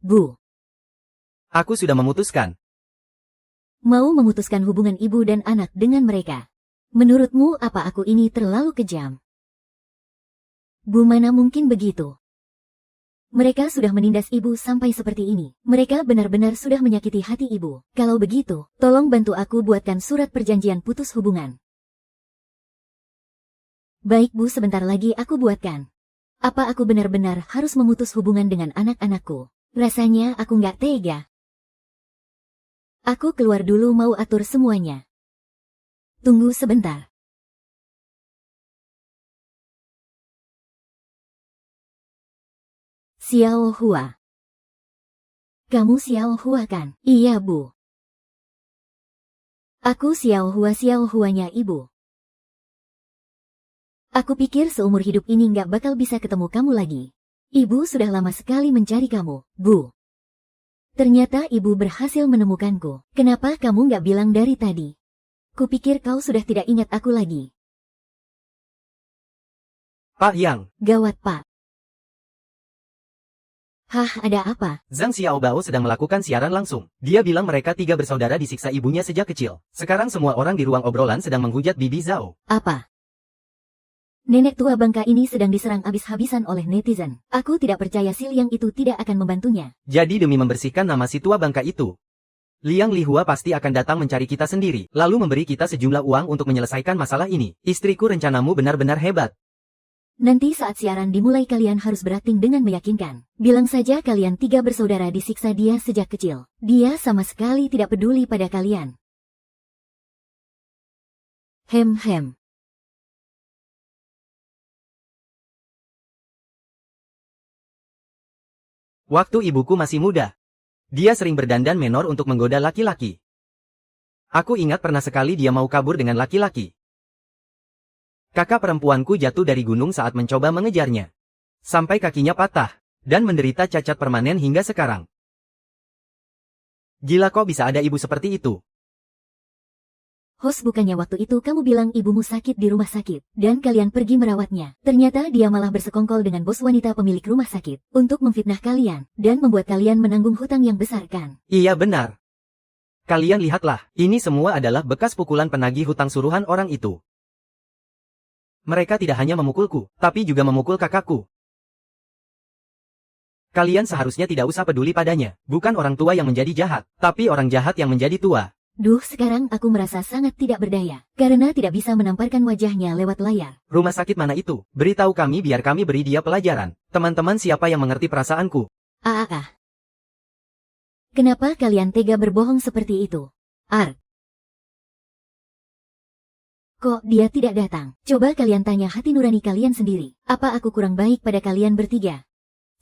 Speaker 2: Bu.
Speaker 1: Aku sudah memutuskan.
Speaker 2: Mau memutuskan hubungan ibu dan anak dengan mereka. Menurutmu apa aku ini terlalu kejam? Bu, mana mungkin begitu. Mereka sudah menindas ibu sampai seperti ini. Mereka benar-benar sudah menyakiti hati ibu. Kalau begitu, tolong bantu aku buatkan surat perjanjian putus hubungan. Baik Bu, sebentar lagi aku buatkan. Apa aku benar-benar harus memutus hubungan dengan anak-anakku? Rasanya aku nggak tega. Aku keluar dulu mau atur semuanya. Tunggu sebentar. Xiao Hua. Kamu Xiao Hua kan? Iya Bu. Aku Xiao Hua-nya ibu. Aku pikir seumur hidup ini nggak bakal bisa ketemu kamu lagi. Ibu sudah lama sekali mencari kamu, Bu. Ternyata ibu berhasil menemukanku. Kenapa kamu nggak bilang dari tadi? Kupikir kau sudah tidak ingat aku lagi.
Speaker 1: Pak Yang.
Speaker 2: Gawat Pak. Hah, ada apa?
Speaker 1: Zhang Xiaobao sedang melakukan siaran langsung. Dia bilang mereka 3 bersaudara disiksa ibunya sejak kecil. Sekarang semua orang di ruang obrolan sedang menghujat Bibi Zhao.
Speaker 2: Apa? Nenek tua bangka ini sedang diserang habis-habisan oleh netizen. Aku tidak percaya si Liang itu tidak akan membantunya.
Speaker 1: Jadi demi membersihkan nama si tua bangka itu, Liang Lihua pasti akan datang mencari kita sendiri, lalu memberi kita sejumlah uang untuk menyelesaikan masalah ini. Istriku, rencanamu benar-benar hebat.
Speaker 2: Nanti saat siaran dimulai kalian harus berakting dengan meyakinkan. Bilang saja kalian 3 bersaudara disiksa dia sejak kecil. Dia sama sekali tidak peduli pada kalian. Hem.
Speaker 1: Waktu ibuku masih muda, dia sering berdandan menor untuk menggoda laki-laki. Aku ingat pernah sekali dia mau kabur dengan laki-laki. Kakak perempuanku jatuh dari gunung saat mencoba mengejarnya. Sampai kakinya patah, dan menderita cacat permanen hingga sekarang. Gila, kok bisa ada ibu seperti itu?
Speaker 2: Host, bukannya waktu itu kamu bilang ibumu sakit di rumah sakit, dan kalian pergi merawatnya. Ternyata dia malah bersekongkol dengan bos wanita pemilik rumah sakit, untuk memfitnah kalian, dan membuat kalian menanggung hutang yang besar kan?
Speaker 1: Iya benar. Kalian lihatlah, ini semua adalah bekas pukulan penagih hutang suruhan orang itu. Mereka tidak hanya memukulku, tapi juga memukul kakakku. Kalian seharusnya tidak usah peduli padanya. Bukan orang tua yang menjadi jahat, tapi orang jahat yang menjadi tua.
Speaker 2: Duh, sekarang aku merasa sangat tidak berdaya, karena tidak bisa menamparkan wajahnya lewat layar.
Speaker 1: Rumah sakit mana itu? Beritahu kami biar kami beri dia pelajaran. Teman-teman, siapa yang mengerti perasaanku?
Speaker 2: Kenapa kalian tega berbohong seperti itu? Kok dia tidak datang? Coba kalian tanya hati nurani kalian sendiri. Apa aku kurang baik pada kalian bertiga?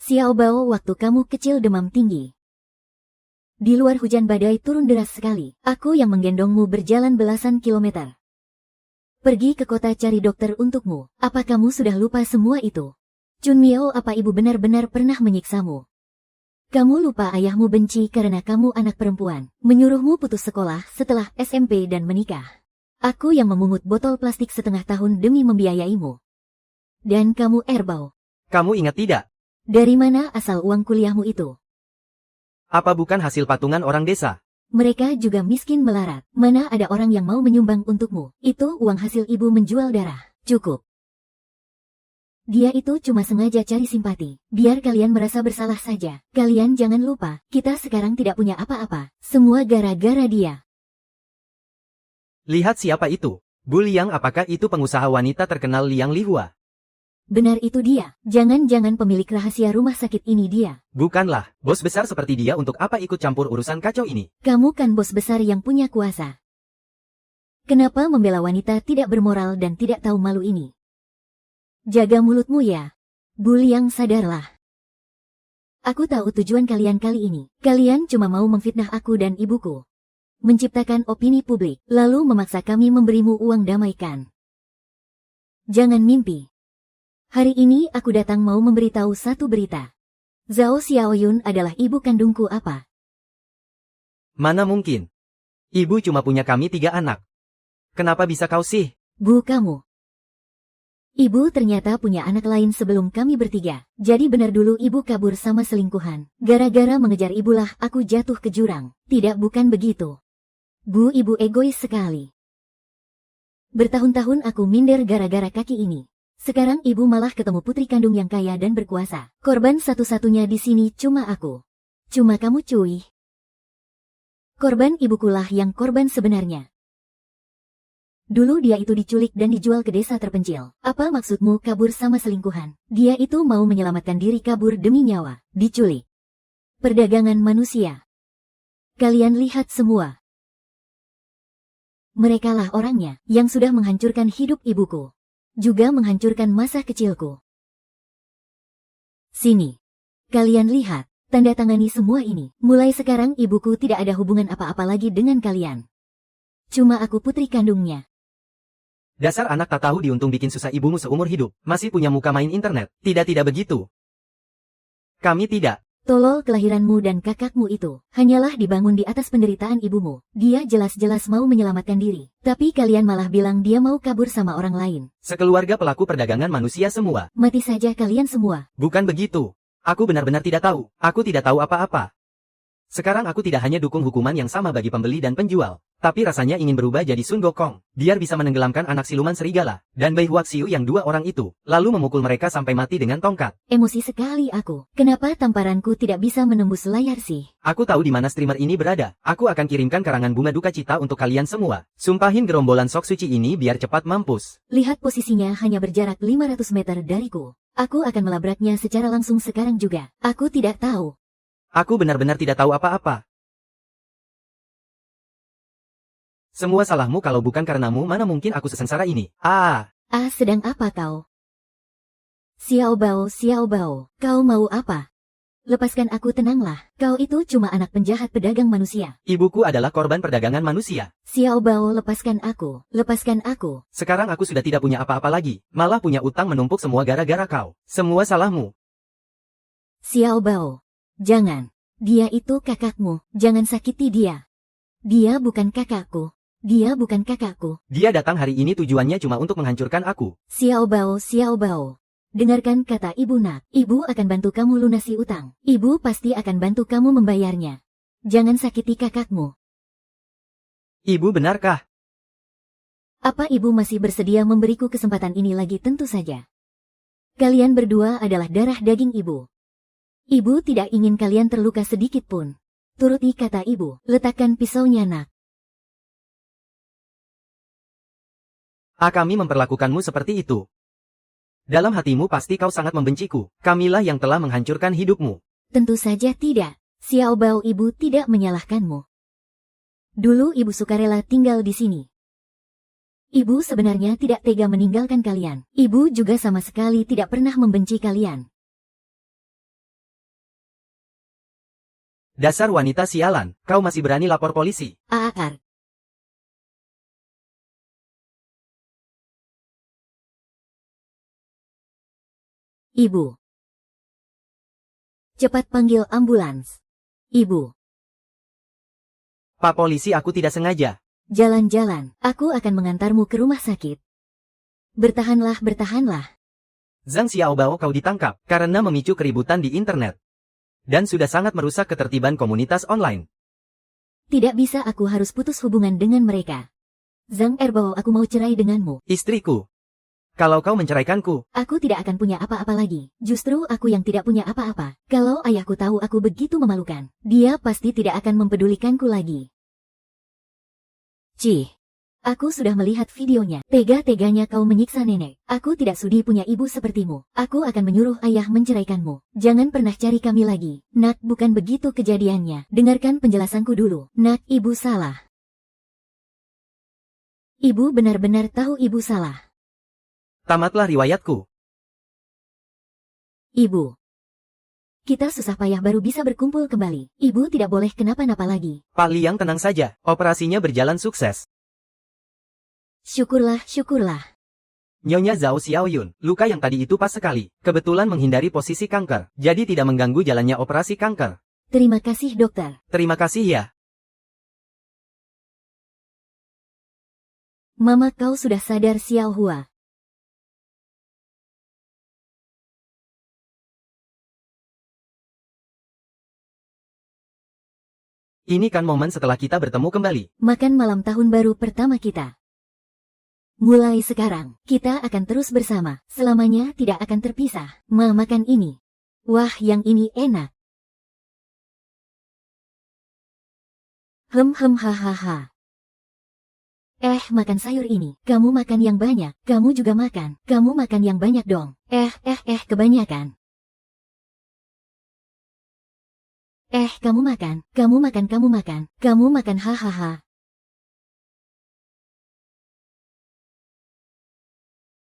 Speaker 2: Xiaobao, waktu kamu kecil demam tinggi. Di luar hujan badai turun deras sekali. Aku yang menggendongmu berjalan belasan kilometer. Pergi ke kota cari dokter untukmu. Apa kamu sudah lupa semua itu? Chunmiao, apa ibu benar-benar pernah menyiksamu? Kamu lupa ayahmu benci karena kamu anak perempuan. Menyuruhmu putus sekolah setelah SMP dan menikah. Aku yang memungut botol plastik setengah tahun demi membiayaimu. Dan kamu Erbao.
Speaker 1: Kamu ingat tidak?
Speaker 2: Dari mana asal uang kuliahmu itu?
Speaker 1: Apa bukan hasil patungan orang desa?
Speaker 2: Mereka juga miskin melarat. Mana ada orang yang mau menyumbang untukmu? Itu uang hasil ibu menjual darah. Cukup. Dia itu cuma sengaja cari simpati. Biar kalian merasa bersalah saja. Kalian jangan lupa, kita sekarang tidak punya apa-apa. Semua gara-gara dia.
Speaker 1: Lihat siapa itu. Bu Liang, apakah itu pengusaha wanita terkenal Liang Lihua?
Speaker 2: Benar, itu dia. Jangan-jangan pemilik rahasia rumah sakit ini dia.
Speaker 1: Bukanlah, bos besar seperti dia untuk apa ikut campur urusan kacau ini?
Speaker 2: Kamu kan bos besar yang punya kuasa. Kenapa membela wanita tidak bermoral dan tidak tahu malu ini? Jaga mulutmu ya. Bu Liang, sadarlah. Aku tahu tujuan kalian kali ini. Kalian cuma mau memfitnah aku dan ibuku. Menciptakan opini publik, lalu memaksa kami memberimu uang damaikan. Jangan mimpi. Hari ini aku datang mau memberitahu satu berita. Zhao Xiaoyun adalah ibu kandungku apa?
Speaker 1: Mana mungkin? Ibu cuma punya kami 3 anak. Kenapa bisa kau sih?
Speaker 2: Bu, kamu. Ibu ternyata punya anak lain sebelum kami bertiga. Jadi benar dulu ibu kabur sama selingkuhan. Gara-gara mengejar ibulah aku jatuh ke jurang. Tidak, bukan begitu. Bu, ibu egois sekali. Bertahun-tahun aku minder gara-gara kaki ini. Sekarang ibu malah ketemu putri kandung yang kaya dan berkuasa. Korban satu-satunya di sini cuma aku. Cuma kamu cuy. Korban ibukulah yang korban sebenarnya. Dulu dia itu diculik dan dijual ke desa terpencil. Apa maksudmu kabur sama selingkuhan? Dia itu mau menyelamatkan diri kabur demi nyawa. Diculik. Perdagangan manusia. Kalian lihat semua. Merekalah orangnya yang sudah menghancurkan hidup ibuku. Juga menghancurkan masa kecilku. Sini. Kalian lihat. Tanda tangani semua ini. Mulai sekarang ibuku tidak ada hubungan apa-apa lagi dengan kalian. Cuma aku putri kandungnya.
Speaker 1: Dasar anak tak tahu diuntung bikin susah ibumu seumur hidup. Masih punya muka main internet. Tidak begitu. Kami tidak.
Speaker 2: Tolol kelahiranmu dan kakakmu itu hanyalah dibangun di atas penderitaan ibumu. Dia jelas-jelas mau menyelamatkan diri. Tapi kalian malah bilang dia mau kabur sama orang lain.
Speaker 1: Sekeluarga pelaku perdagangan manusia semua.
Speaker 2: Mati saja kalian semua.
Speaker 1: Bukan begitu. Aku benar-benar tidak tahu. Aku tidak tahu apa-apa. Sekarang aku tidak hanya dukung hukuman yang sama bagi pembeli dan penjual. Tapi rasanya ingin berubah jadi Sun Gokong, biar bisa menenggelamkan anak siluman serigala, dan Bai Huaxiu yang dua orang itu, lalu memukul mereka sampai mati dengan tongkat.
Speaker 2: Emosi sekali aku. Kenapa tamparanku tidak bisa menembus layar sih?
Speaker 1: Aku tahu di mana streamer ini berada. Aku akan kirimkan karangan bunga duka cita untuk kalian semua. Sumpahin gerombolan sok suci ini biar cepat mampus.
Speaker 2: Lihat posisinya hanya berjarak 500 meter dariku. Aku akan melabraknya secara langsung sekarang juga. Aku tidak tahu.
Speaker 1: Aku benar-benar tidak tahu apa-apa. Semua salahmu, kalau bukan karenamu mana mungkin aku sesengsara ini.
Speaker 2: Sedang apa kau? Xiao Bao, kau mau apa? Lepaskan aku, tenanglah. Kau itu cuma anak penjahat pedagang manusia.
Speaker 1: Ibuku adalah korban perdagangan manusia.
Speaker 2: Xiao Bao, lepaskan aku. Lepaskan aku.
Speaker 1: Sekarang aku sudah tidak punya apa-apa lagi. Malah punya utang menumpuk semua gara-gara kau. Semua salahmu.
Speaker 2: Xiao Bao, jangan. Dia itu kakakmu. Jangan sakiti dia. Dia bukan kakakku. Dia bukan kakakku.
Speaker 1: Dia datang hari ini tujuannya cuma untuk menghancurkan aku.
Speaker 2: Xiao Bao. Dengarkan kata ibu nak. Ibu akan bantu kamu lunasi utang. Ibu pasti akan bantu kamu membayarnya. Jangan sakiti kakakmu.
Speaker 1: Ibu benarkah?
Speaker 2: Apa ibu masih bersedia memberiku kesempatan ini lagi? Tentu saja. Kalian berdua adalah darah daging ibu. Ibu tidak ingin kalian terluka sedikit pun. Turuti kata ibu. Letakkan pisaunya nak.
Speaker 1: Kami memperlakukanmu seperti itu. Dalam hatimu pasti kau sangat membenciku. Kamilah yang telah menghancurkan hidupmu.
Speaker 2: Tentu saja tidak. Xiao Bao, ibu tidak menyalahkanmu. Dulu ibu sukarela tinggal di sini. Ibu sebenarnya tidak tega meninggalkan kalian. Ibu juga sama sekali tidak pernah membenci kalian.
Speaker 1: Dasar wanita sialan, kau masih berani lapor polisi.
Speaker 2: Ibu. Cepat panggil ambulans. Ibu.
Speaker 1: Pak polisi, aku tidak sengaja.
Speaker 2: Jalan-jalan, aku akan mengantarmu ke rumah sakit. Bertahanlah.
Speaker 1: Zhang Xiaobao, kau ditangkap karena memicu keributan di internet. Dan sudah sangat merusak ketertiban komunitas online.
Speaker 2: Tidak bisa, aku harus putus hubungan dengan mereka. Zhang Erbao, aku mau cerai denganmu.
Speaker 1: Istriku. Kalau kau menceraikanku,
Speaker 2: aku tidak akan punya apa-apa lagi. Justru aku yang tidak punya apa-apa. Kalau ayahku tahu aku begitu memalukan, dia pasti tidak akan mempedulikanku lagi. Cih. Aku sudah melihat videonya. Tega-teganya kau menyiksa nenek. Aku tidak sudi punya ibu sepertimu. Aku akan menyuruh ayah menceraikanmu. Jangan pernah cari kami lagi. Nak, bukan begitu kejadiannya. Dengarkan penjelasanku dulu. Nak, ibu salah. Ibu benar-benar tahu ibu salah.
Speaker 1: Tamatlah riwayatku.
Speaker 2: Ibu. Kita susah payah baru bisa berkumpul kembali. Ibu tidak boleh kenapa-napa lagi.
Speaker 1: Pak Liang, tenang saja. Operasinya berjalan sukses.
Speaker 2: Syukurlah.
Speaker 1: Nyonya Zhao Xiaoyun, luka yang tadi itu pas sekali. Kebetulan menghindari posisi kanker. Jadi tidak mengganggu jalannya operasi kanker.
Speaker 2: Terima kasih dokter.
Speaker 1: Terima kasih ya.
Speaker 2: Mama, kau sudah sadar Xiao Hua.
Speaker 1: Ini kan momen setelah kita bertemu kembali.
Speaker 2: Makan malam tahun baru pertama kita. Mulai sekarang, kita akan terus bersama. Selamanya tidak akan terpisah. Ma, makan ini. Wah, yang ini enak. Hahaha. Makan sayur ini. Kamu makan yang banyak. Kamu juga makan. Kamu makan yang banyak dong. Kebanyakan. Kamu makan. Kamu makan, kamu makan. Kamu makan, hahaha.